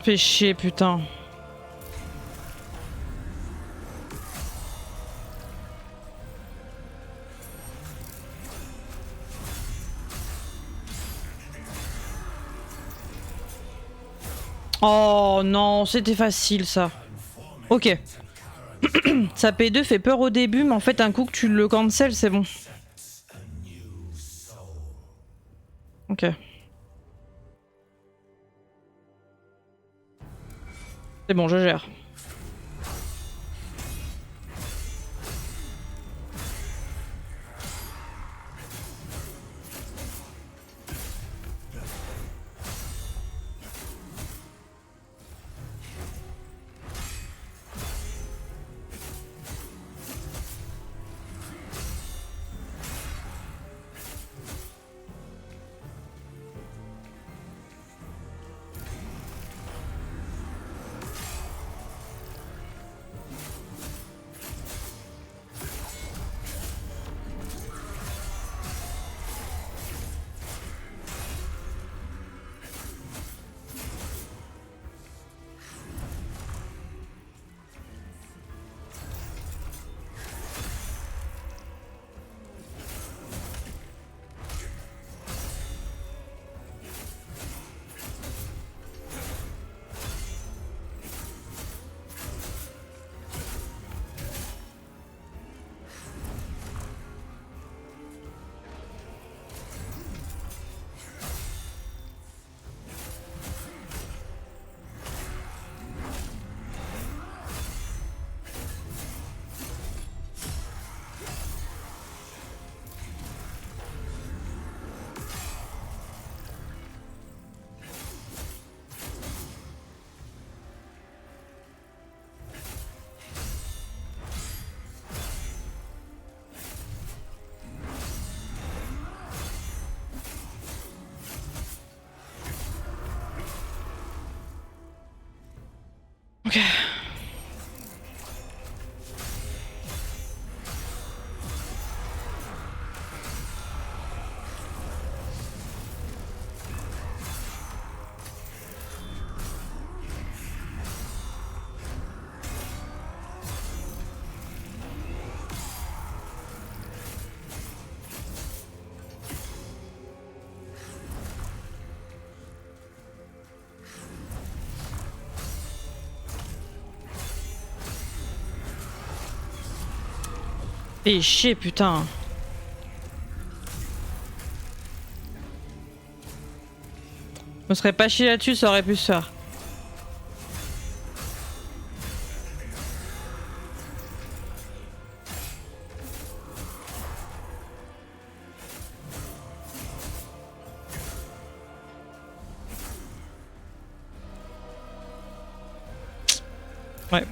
Fais chier, putain. Oh non, c'était facile ça. Ok. Sa P2 fait peur au début, mais en fait, un coup que tu le cancel, c'est bon. Ok. C'est bon, je gère. Ok. Fais chier, putain. Je me serais pas chié là-dessus, ça aurait pu se faire. Ouais.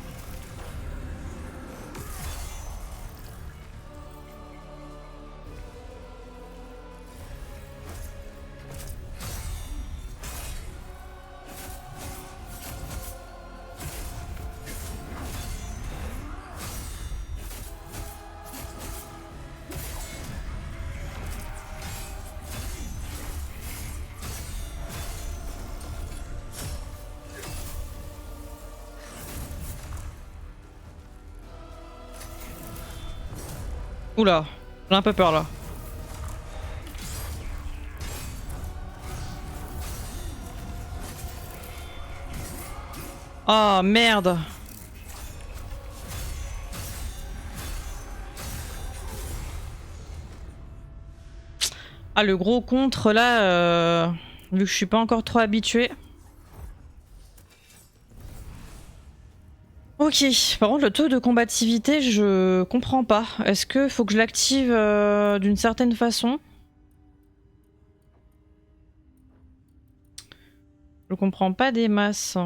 Oula, j'ai un peu peur là. Oh merde. Ah, le gros contre là, vu que je suis pas encore trop habituée. Ok, par contre le taux de combativité je comprends pas. Est-ce que faut que je l'active d'une certaine façon? Je comprends pas des masses.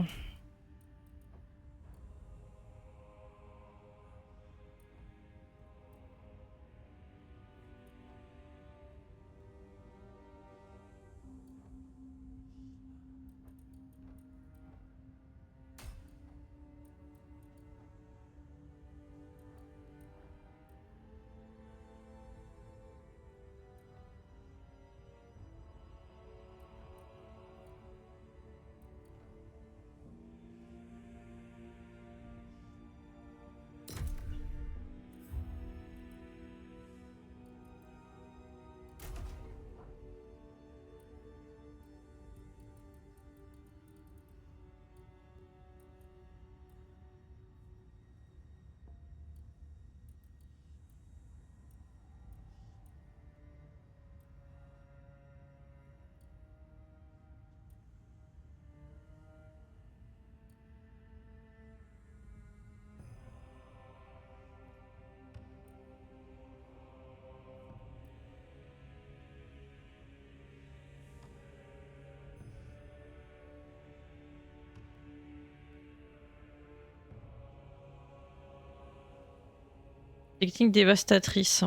Technique dévastatrice.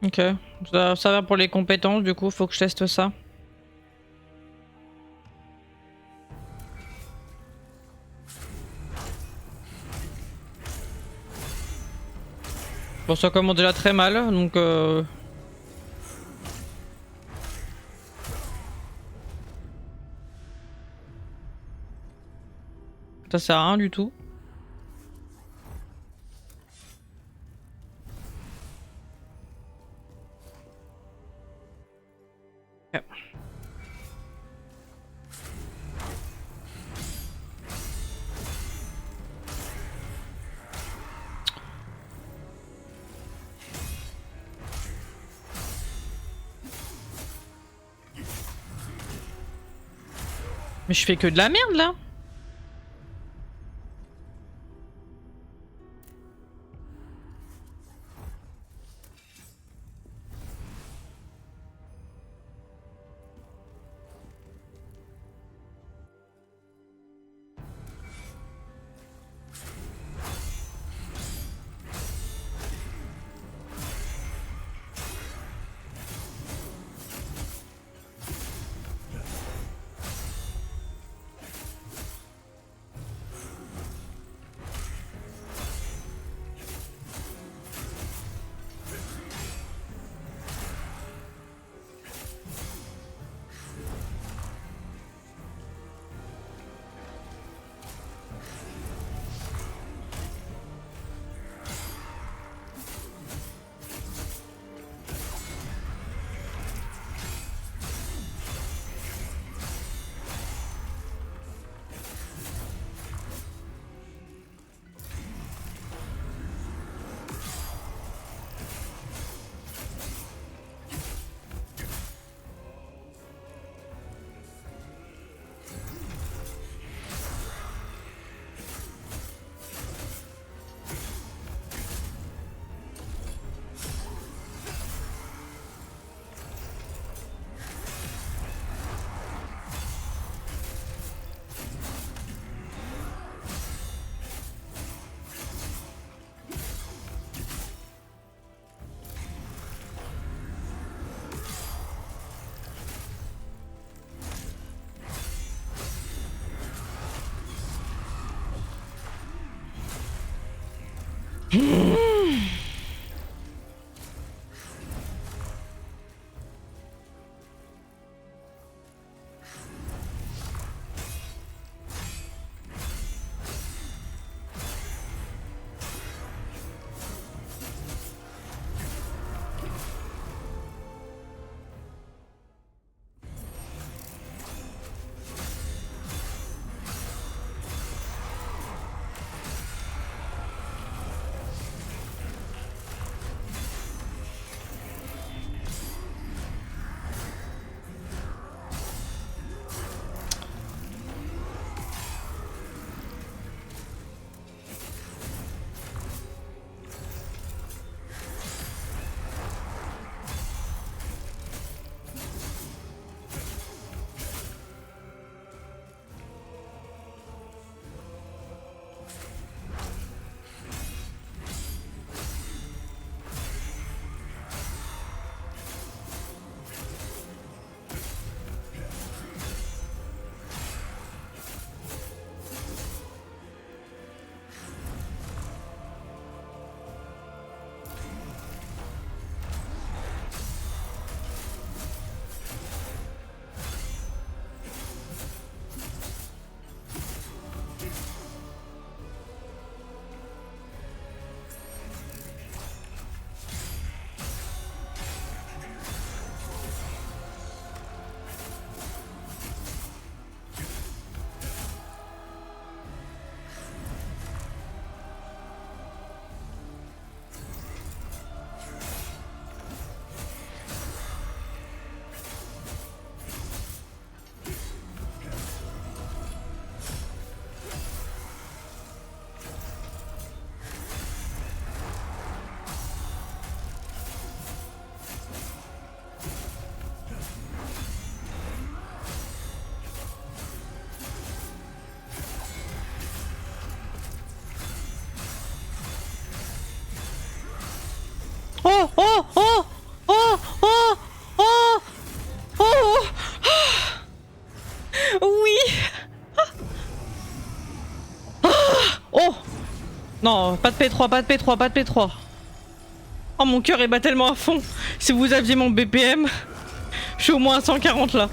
Ok, ça va pour les compétences, du coup, faut que je teste ça. Bon, ça commence déjà très mal, donc... Ça sert à rien du tout. Ok. Mais je fais que de la merde là. oh, oh, oh, oh, oh, oh, oh, oui. Oh, non, pas de P3, pas de P3, pas de P3. Oh, mon cœur est bat tellement à fond. Si vous aviez mon BPM, je suis au moins à 140 là.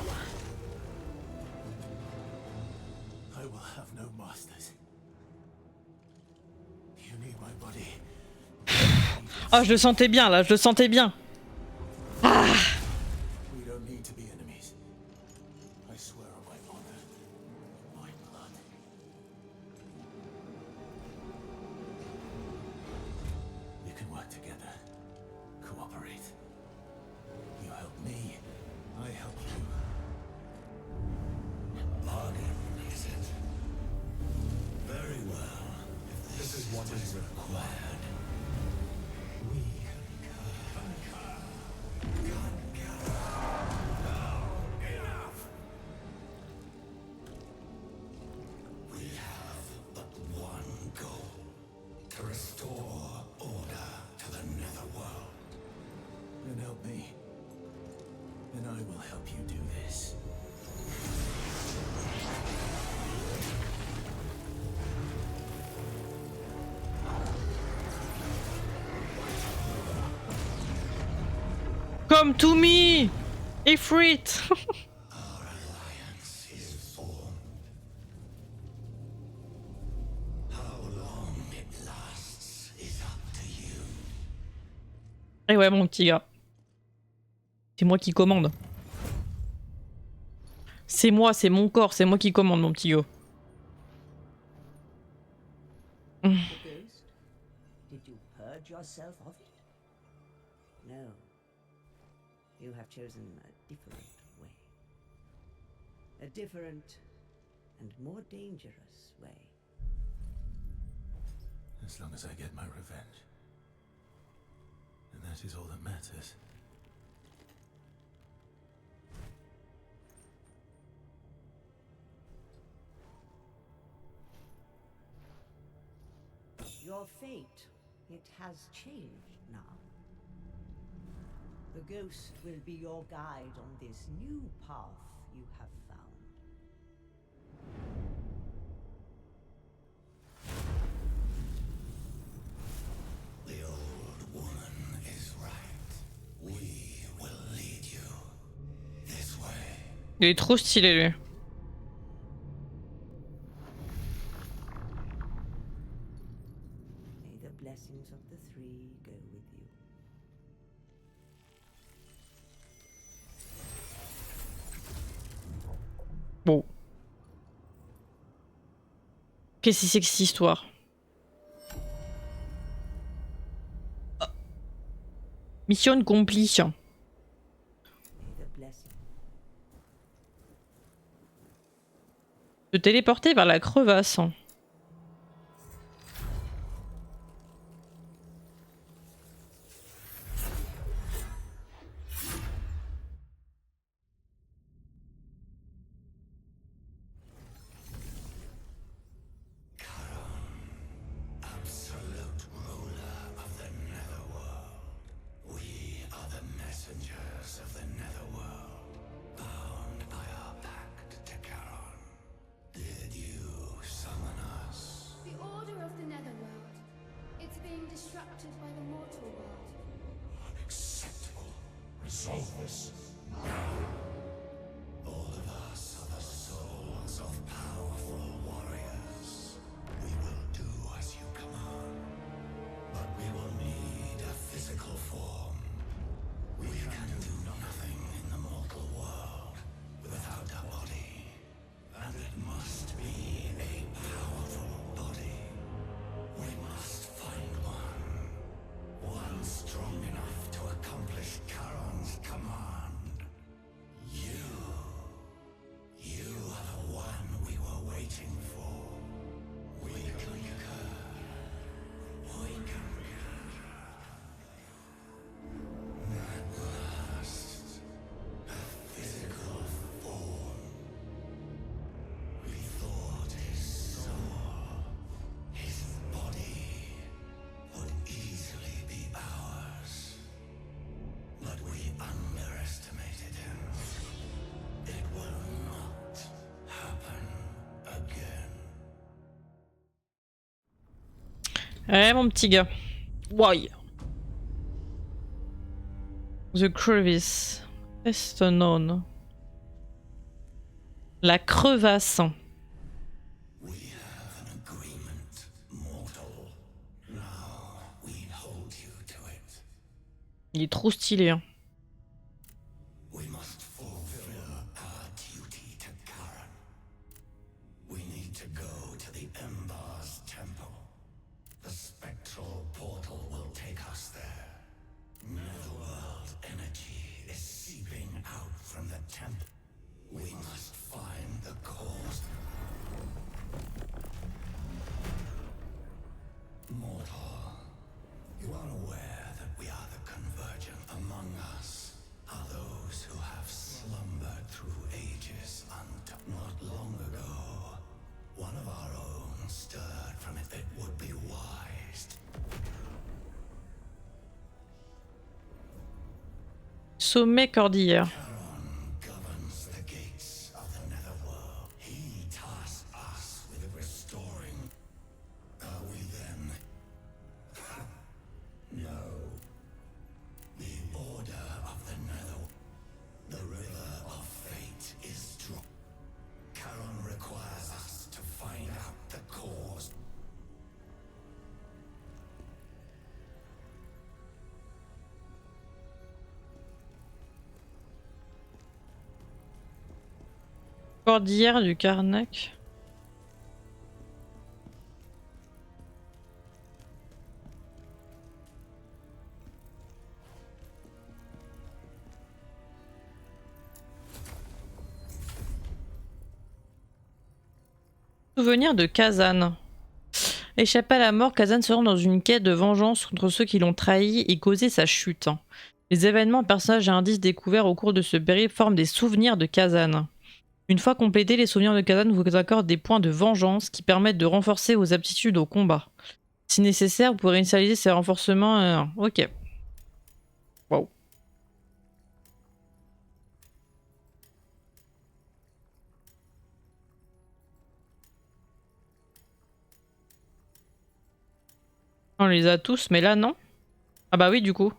I will have no masters. You need my body. Ah, je le sentais bien là, je le sentais bien. We don't need to be enemies. I swear on my honor, my blood. We can work together. Cooperate. You help me, I help you. Bargain, is it? Very well. If this is what is required, we one goal, to restore order to the Netherworld. Then help me, and I will help you do this. Come to me, Ifrit. Our alliance is formed. How long it lasts is up to you. Et ouais, mon petit gars. C'est moi qui commande. C'est moi, c'est mon corps, c'est moi qui commande, mon petit gars. The ghost? Did you purge yourself of it? No. You have chosen a different way. A different and more dangerous way. As long as I get my revenge. And that is all that matters. Your fate, it has changed now. The ghost will be your guide on this new path you have found. The old woman is right. We will lead you this way. Il est trop stylé, lui. May the blessings of the three go with you. Bon. Qu'est-ce que c'est que cette histoire? Ah. Mission accomplie. May the blessing. Se téléporter vers la crevasse. Absolute ruler of the Netherworld. We are the messengers of the Netherworld, bound by our pact to Charon. Did you summon us? The order of the Netherworld. It's being disrupted by the mortal world. Unacceptable. Resolve this now. All of us are the souls of powerful warriors. We will do as you command, but we will need a physical form. We can do nothing in the mortal world without a body, and it must be a powerful body. We must find one strong enough to accomplish Charon's command. Eh mon petit gars. Why? The crevice. Est known. La crevasse. We have an agreement, mortal. Now we hold you to it. Il est trop stylé. Hein. We must fulfill our duty to Karen. We need to go to the Embar's temple. The spectral portal will take us there. Netherworld energy is seeping out from the temple. We must find the cause. Mortal, you are aware that we are the convergent among us, are those who have slumbered through ages not long ago. One of our own stirred from it that would be wise. Sommet cordillère. Charon governs the gates of the Netherworld. He tasks us with restoring. Are we then? No. The order of the Nether. The river of fate is dry. Charon requires us to find out the cause. Cordillère du Karnak. Souvenir de Kazan. Échappé à la mort, Kazan se rend dans une quête de vengeance contre ceux qui l'ont trahi et causé sa chute. Les événements, personnages et indices découverts au cours de ce périple forment des souvenirs de Kazan. Une fois complétés, les souvenirs de Kazan vous accordent des points de vengeance qui permettent de renforcer vos aptitudes au combat. Si nécessaire, vous pourrez initialiser ces renforcements. Ok. Wow. On les a tous, mais là non. Ah bah oui, du coup.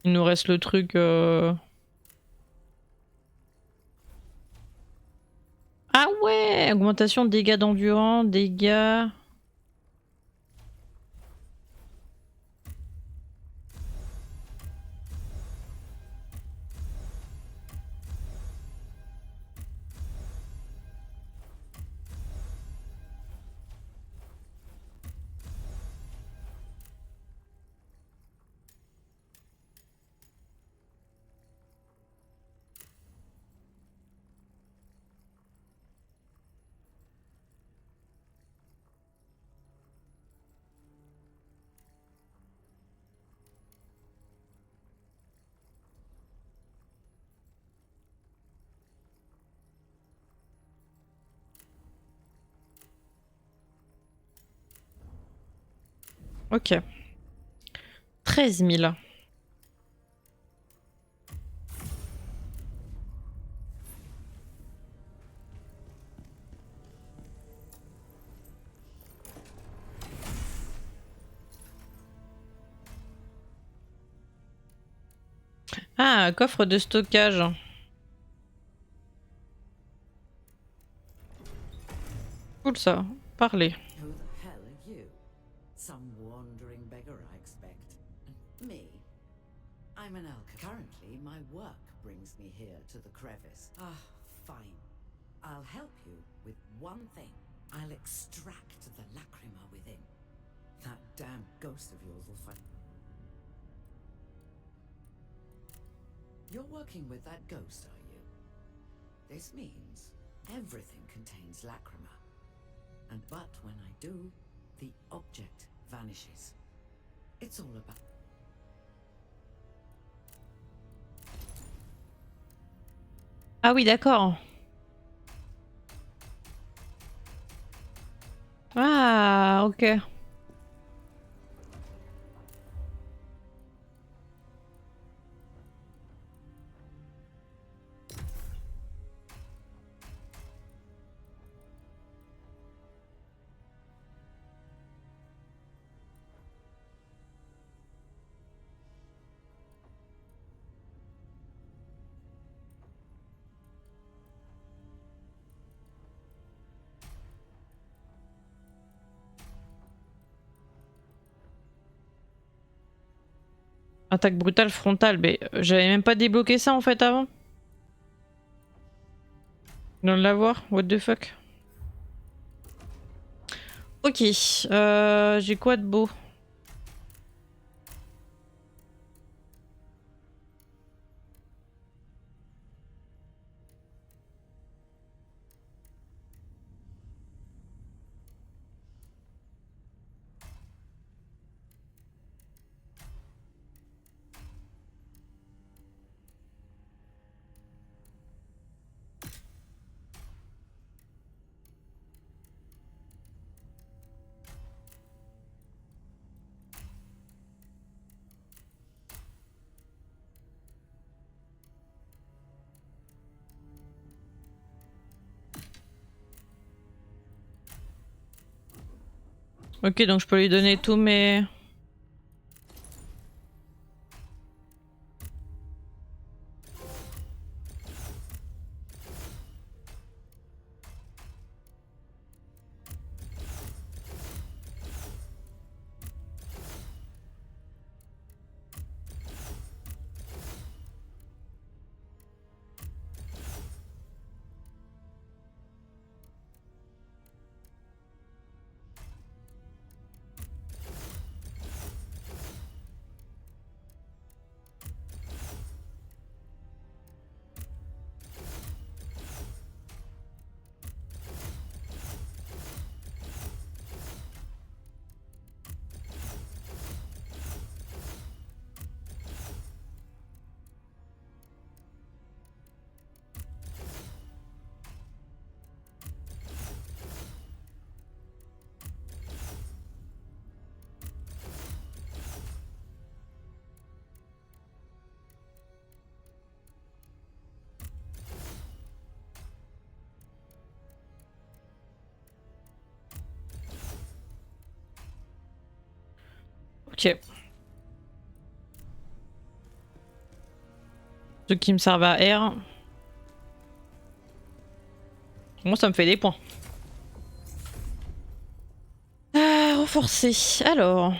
Il nous reste le truc... Ah ouais, augmentation de dégâts d'endurance, dégâts... Ok. 13 000. Ah, coffre de stockage. Cool ça. Parlez. Who the hell are you? Some wandering beggar, I expect. Me? I'm an elk. Currently, my work brings me here to the crevice. Ah, fine. I'll help you with one thing. I'll extract the lacrima within. That damn ghost of yours will find. You're working with that ghost, are you? This means everything contains lacrima. But when I do, the object vanishes. It's all about... Ah oui, d'accord. Ah, ok. Attaque brutale frontale, mais j'avais même pas débloqué ça en fait avant. Je viens de l'avoir, what the fuck. Ok, j'ai quoi de beau? Ok, donc je peux lui donner tous mes... Ok. Ceux qui me servent à R. Moi ça me fait des points. Ah, renforcer. Alors...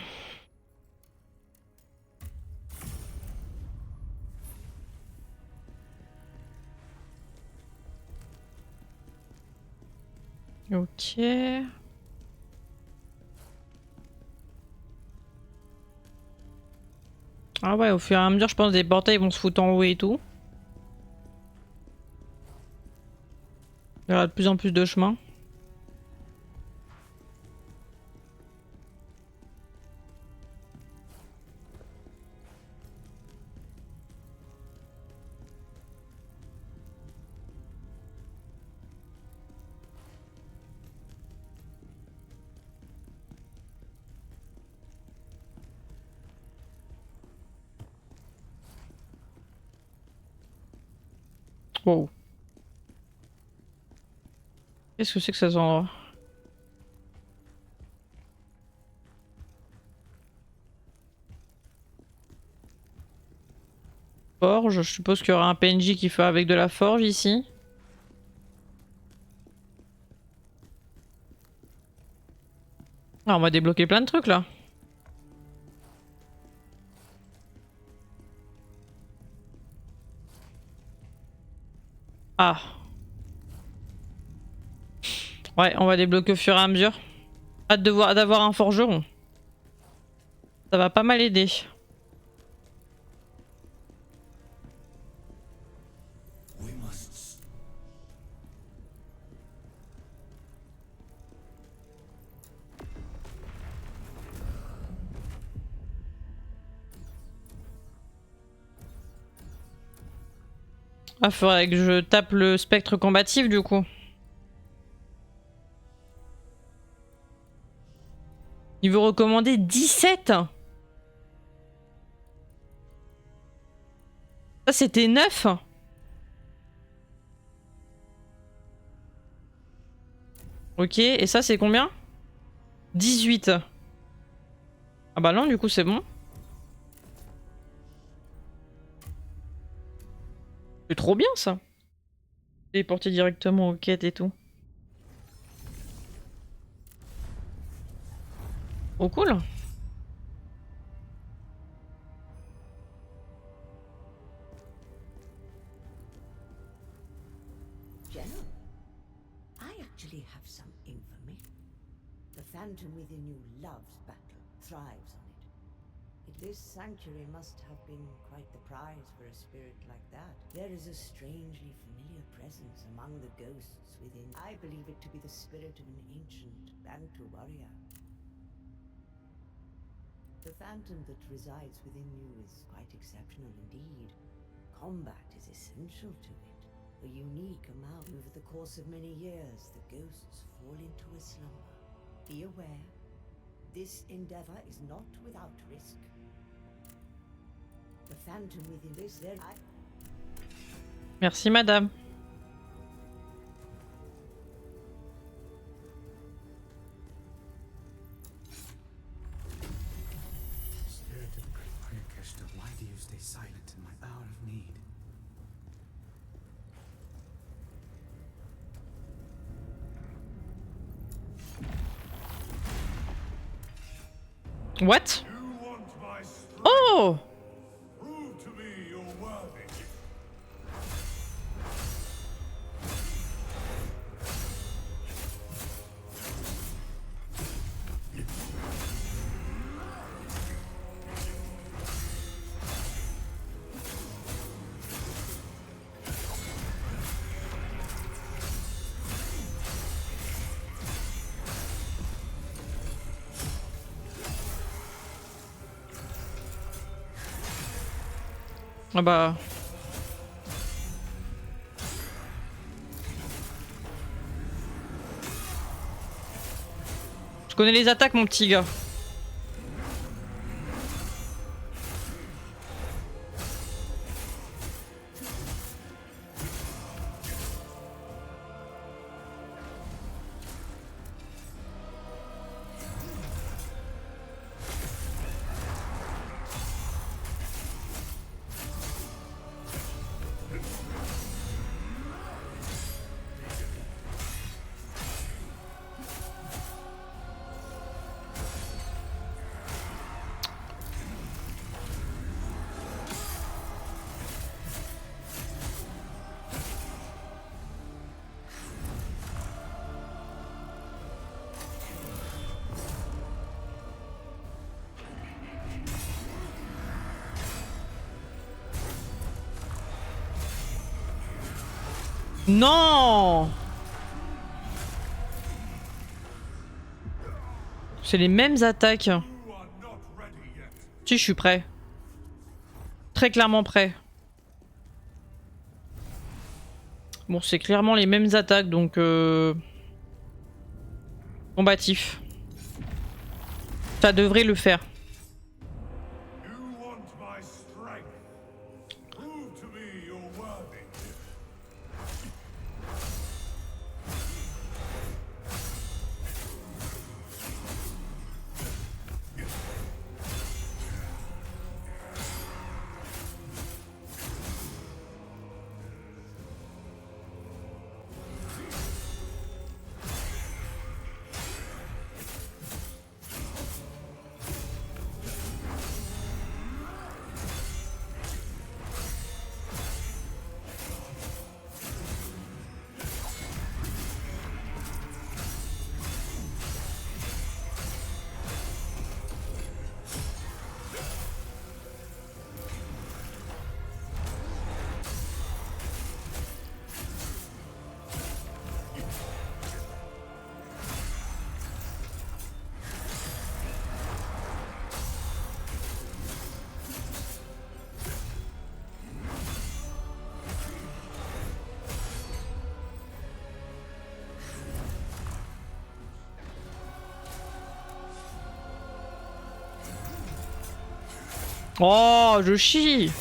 Ok. Ah ouais, au fur et à mesure, je pense que des portails vont se foutre en haut et tout. Il y aura de plus en plus de chemins. Wow. Qu'est-ce que c'est que ces endroits? Forge, je suppose qu'il y aura un PNJ qui fait avec de la forge ici. Ah, on va débloquer plein de trucs là. Ah. Ouais, on va débloquer au fur et à mesure. Hâte de voir d'avoir un forgeron. Ça va pas mal aider. We must. Ah, faudrait que je tape le spectre combatif du coup. Niveau recommandé 17. Ça c'était 9. Ok, et ça c'est combien? 18. Ah bah non, du coup c'est bon. C'est trop bien ça. Téléporter directement aux quêtes et tout. Oh cool. phantom within you loves battle, thrives on it. This sanctuary must have been quite the prize for a spirit like that. There is a strangely familiar presence among the ghosts within. I believe it to be the spirit of an ancient Bantu warrior. The phantom that resides within you is quite exceptional indeed. Combat is essential to it. A unique amount. Over the course of many years, the ghosts fall into a slumber. Be aware, this endeavor is not without risk. The phantom within this there. Merci madame. Spirit of Great Warrior Keshta, why do you stay silent in my hour of need? What? You want my strength? Oh! Prove to me you're worthy. Ah bah... Je connais les attaques mon petit gars. Non! C'est les mêmes attaques. You are not ready yet. Si, je suis prêt. Très clairement prêt. Bon, c'est clairement les mêmes attaques, donc... Combatif. Ça devrait le faire. You want my strength? Prove to me you're worthy. Oh, je chie!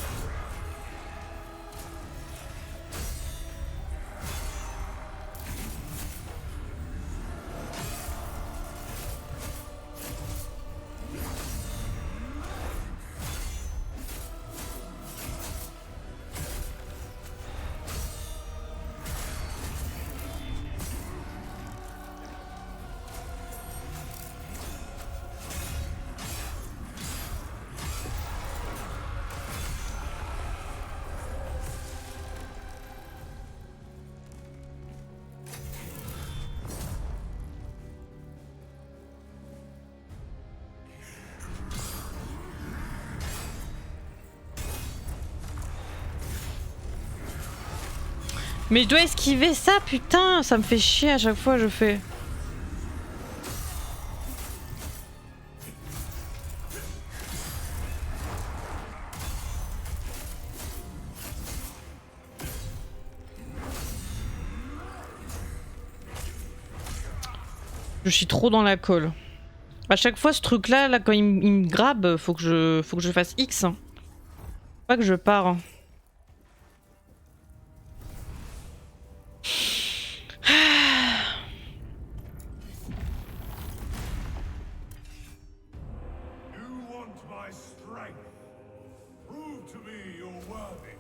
Mais je dois esquiver ça, putain, ça me fait chier à chaque fois je fais. Je suis trop dans la colle. À chaque fois ce truc là, quand il me grabe, faut que je fasse X. Pas que je pars. You want my strength? Prove to me you're worthy.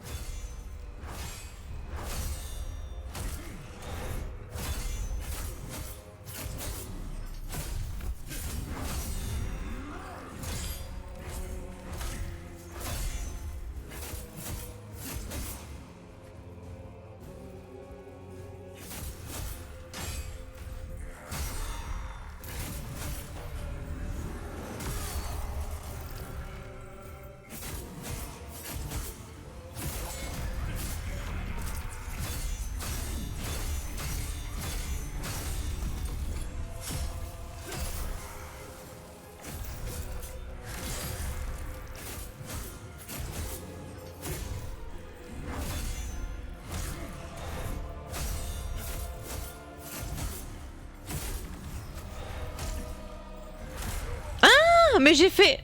Ah, mais j'ai fait...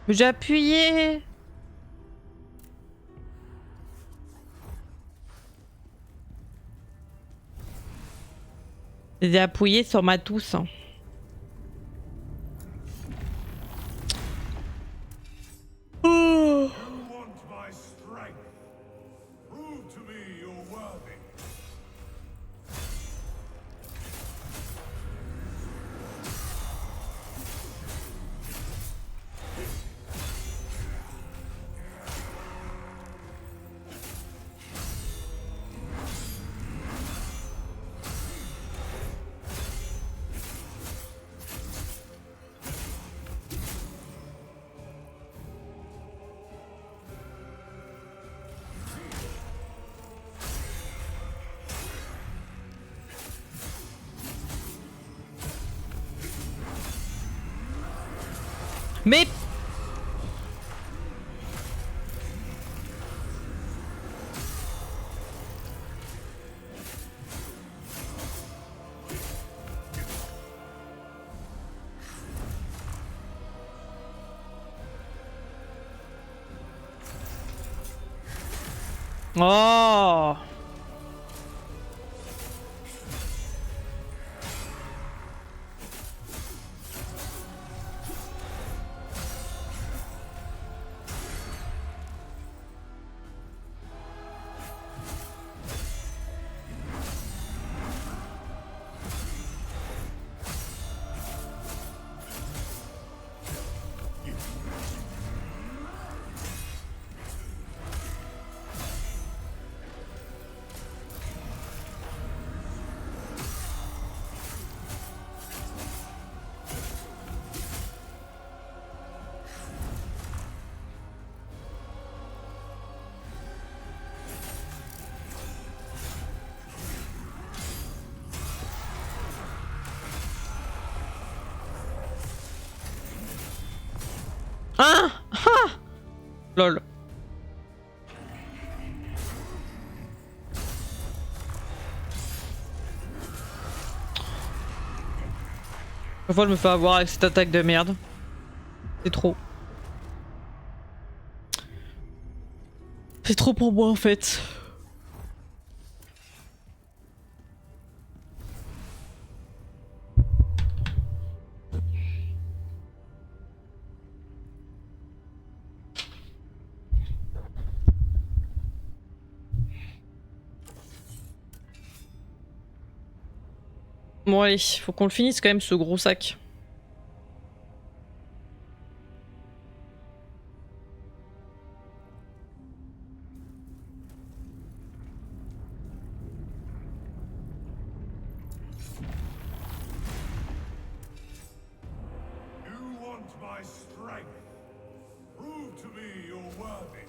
J'ai appuyé. J'ai appuyé sur ma touche. Oh. You want my strength? Prove to me you're worthy. Mais... Oh. Ah, ah. Lol. Chaque fois je me fais avoir avec cette attaque de merde. C'est trop. C'est trop pour moi en fait. Bon allez, faut qu'on le finisse quand même ce gros sac. You want my strength? Prove to me you're worthy.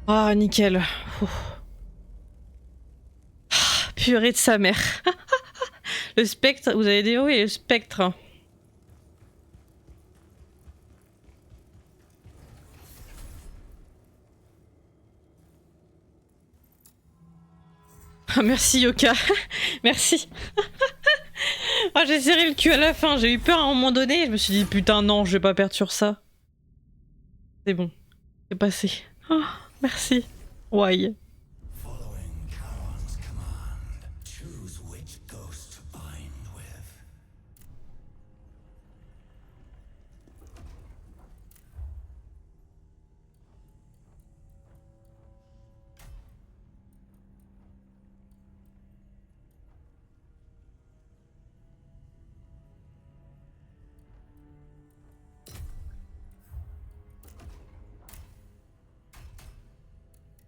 Ah, nickel. Ouh. Ah, purée de sa mère. Le spectre, vous avez dit oui, le spectre. Ah, merci Yoka. Merci. Ah, j'ai serré le cul à la fin, j'ai eu peur à un moment donné, je me suis dit putain non, je vais pas perdre sur ça. C'est bon, c'est passé. Oh, merci. Why? Following Charon's command, choose which ghost to bind with.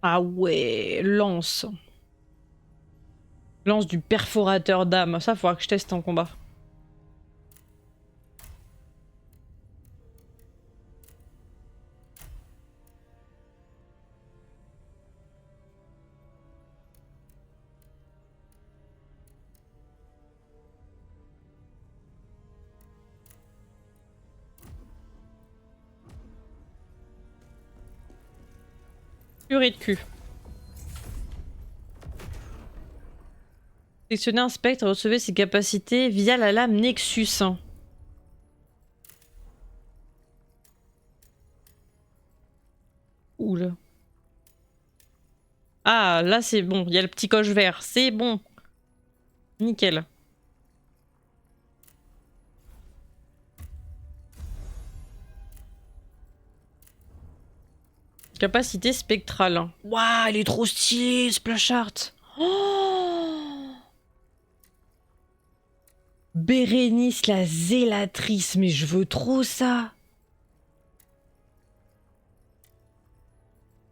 Ah ouais, lance. Lance du perforateur d'âme, ça faudra que je teste en combat. Purée de cul. Sélectionnez un spectre et recevez ses capacités via la lame Nexus. Oula. Ah, là c'est bon, il y a le petit coche vert, c'est bon. Nickel. Capacité spectrale. Waouh, elle est trop stylée, Splash Art. Oh, Bérénice la zélatrice, mais je veux trop ça.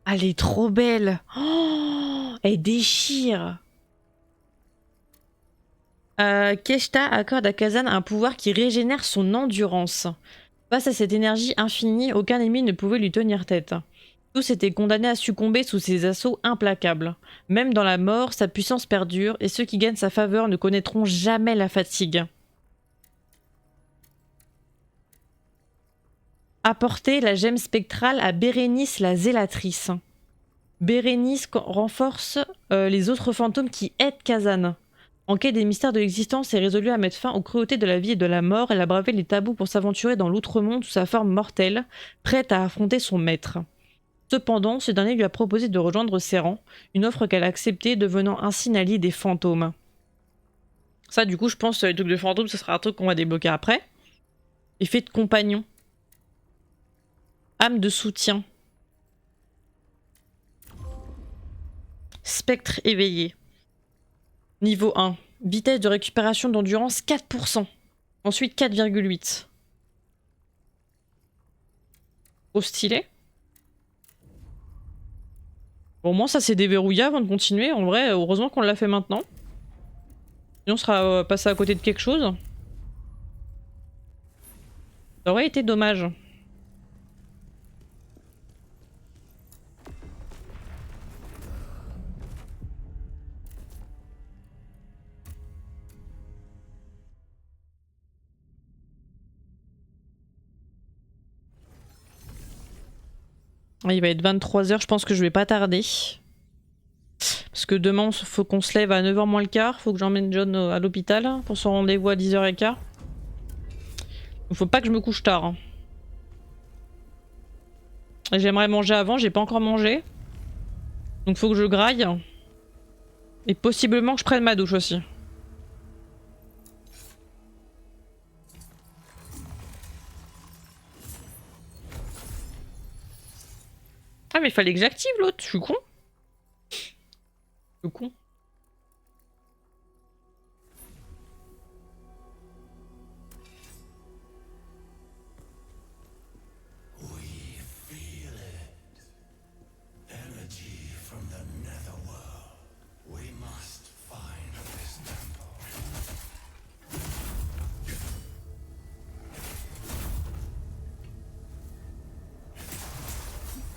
Elle est trop belle. Oh, elle déchire. Keshta accorde à Kazan un pouvoir qui régénère son endurance. Face à cette énergie infinie, aucun ennemi ne pouvait lui tenir tête. Tous étaient condamnés à succomber sous ses assauts implacables. Même dans la mort, sa puissance perdure et ceux qui gagnent sa faveur ne connaîtront jamais la fatigue. Apporter la gemme spectrale à Bérénice la zélatrice. Bérénice renforce les autres fantômes qui aident Kazan. En quête des mystères de l'existence et résolue à mettre fin aux cruautés de la vie et de la mort, elle a bravé les tabous pour s'aventurer dans l'outre-monde sous sa forme mortelle, prête à affronter son maître. Cependant, ce dernier lui a proposé de rejoindre ses rangs, une offre qu'elle a acceptée, devenant ainsi une alliée des fantômes. Ça, du coup, je pense que les trucs de fantômes, ce sera un truc qu'on va débloquer après. Effet de compagnon. Âme de soutien. Spectre éveillé. Niveau 1. Vitesse de récupération d'endurance 4%. Ensuite 4,8. Au stylé. Bon, au moins ça s'est déverrouillé avant de continuer. En vrai, heureusement qu'on l'a fait maintenant. Sinon on sera passé à côté de quelque chose. Ça aurait été dommage. Il va être 23 h, je pense que je vais pas tarder. Parce que demain, faut qu'on se lève à 9 h moins le quart. Faut que j'emmène John à l'hôpital pour son rendez-vous à 10 h 15. Il faut pas que je me couche tard. Hein. J'aimerais manger avant, j'ai pas encore mangé. Donc faut que je graille. Et possiblement que je prenne ma douche aussi. Ah mais il fallait que j'active l'autre, je suis con. Je suis con. We feel it. Energy from the netherworld. We must find this temple.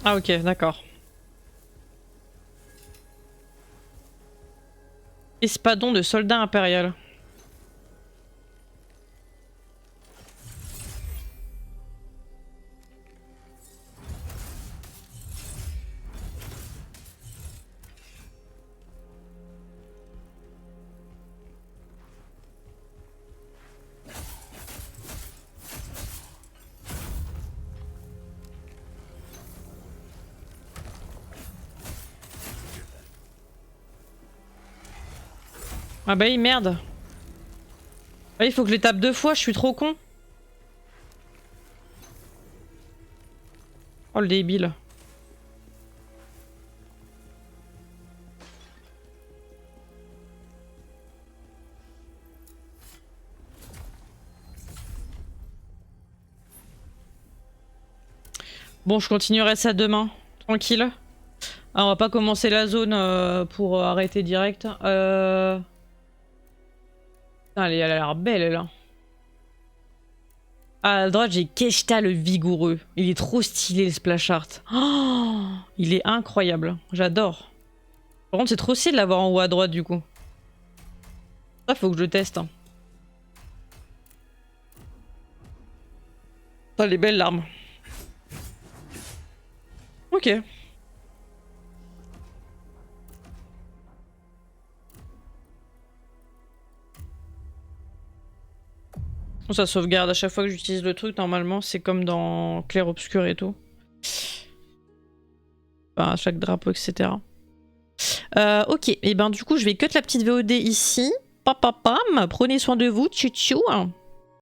Ah ok, d'accord. Espadon de soldat impérial. Ah bah oui, merde. Ah, il faut que je les tape 2 fois, je suis trop con. Oh le débile. Bon, je continuerai ça demain. Tranquille. Ah, on va pas commencer la zone pour arrêter direct. Putain, elle a l'air belle, elle. À droite, j'ai Keshta le vigoureux. Il est trop stylé, le splash art. Oh, il est incroyable. J'adore. Par contre, c'est trop stylé de l'avoir en haut à droite, du coup. Ça, faut que je le teste. Hein. Oh, les belles larmes. Ok. Ça sauvegarde à chaque fois que j'utilise le truc. Normalement, c'est comme dans Clair-Obscur et tout. Enfin, à chaque drapeau, etc. Ok, et ben du coup, je vais cut la petite VOD ici. Pam, pam, pam. Prenez soin de vous. Tchou tchou.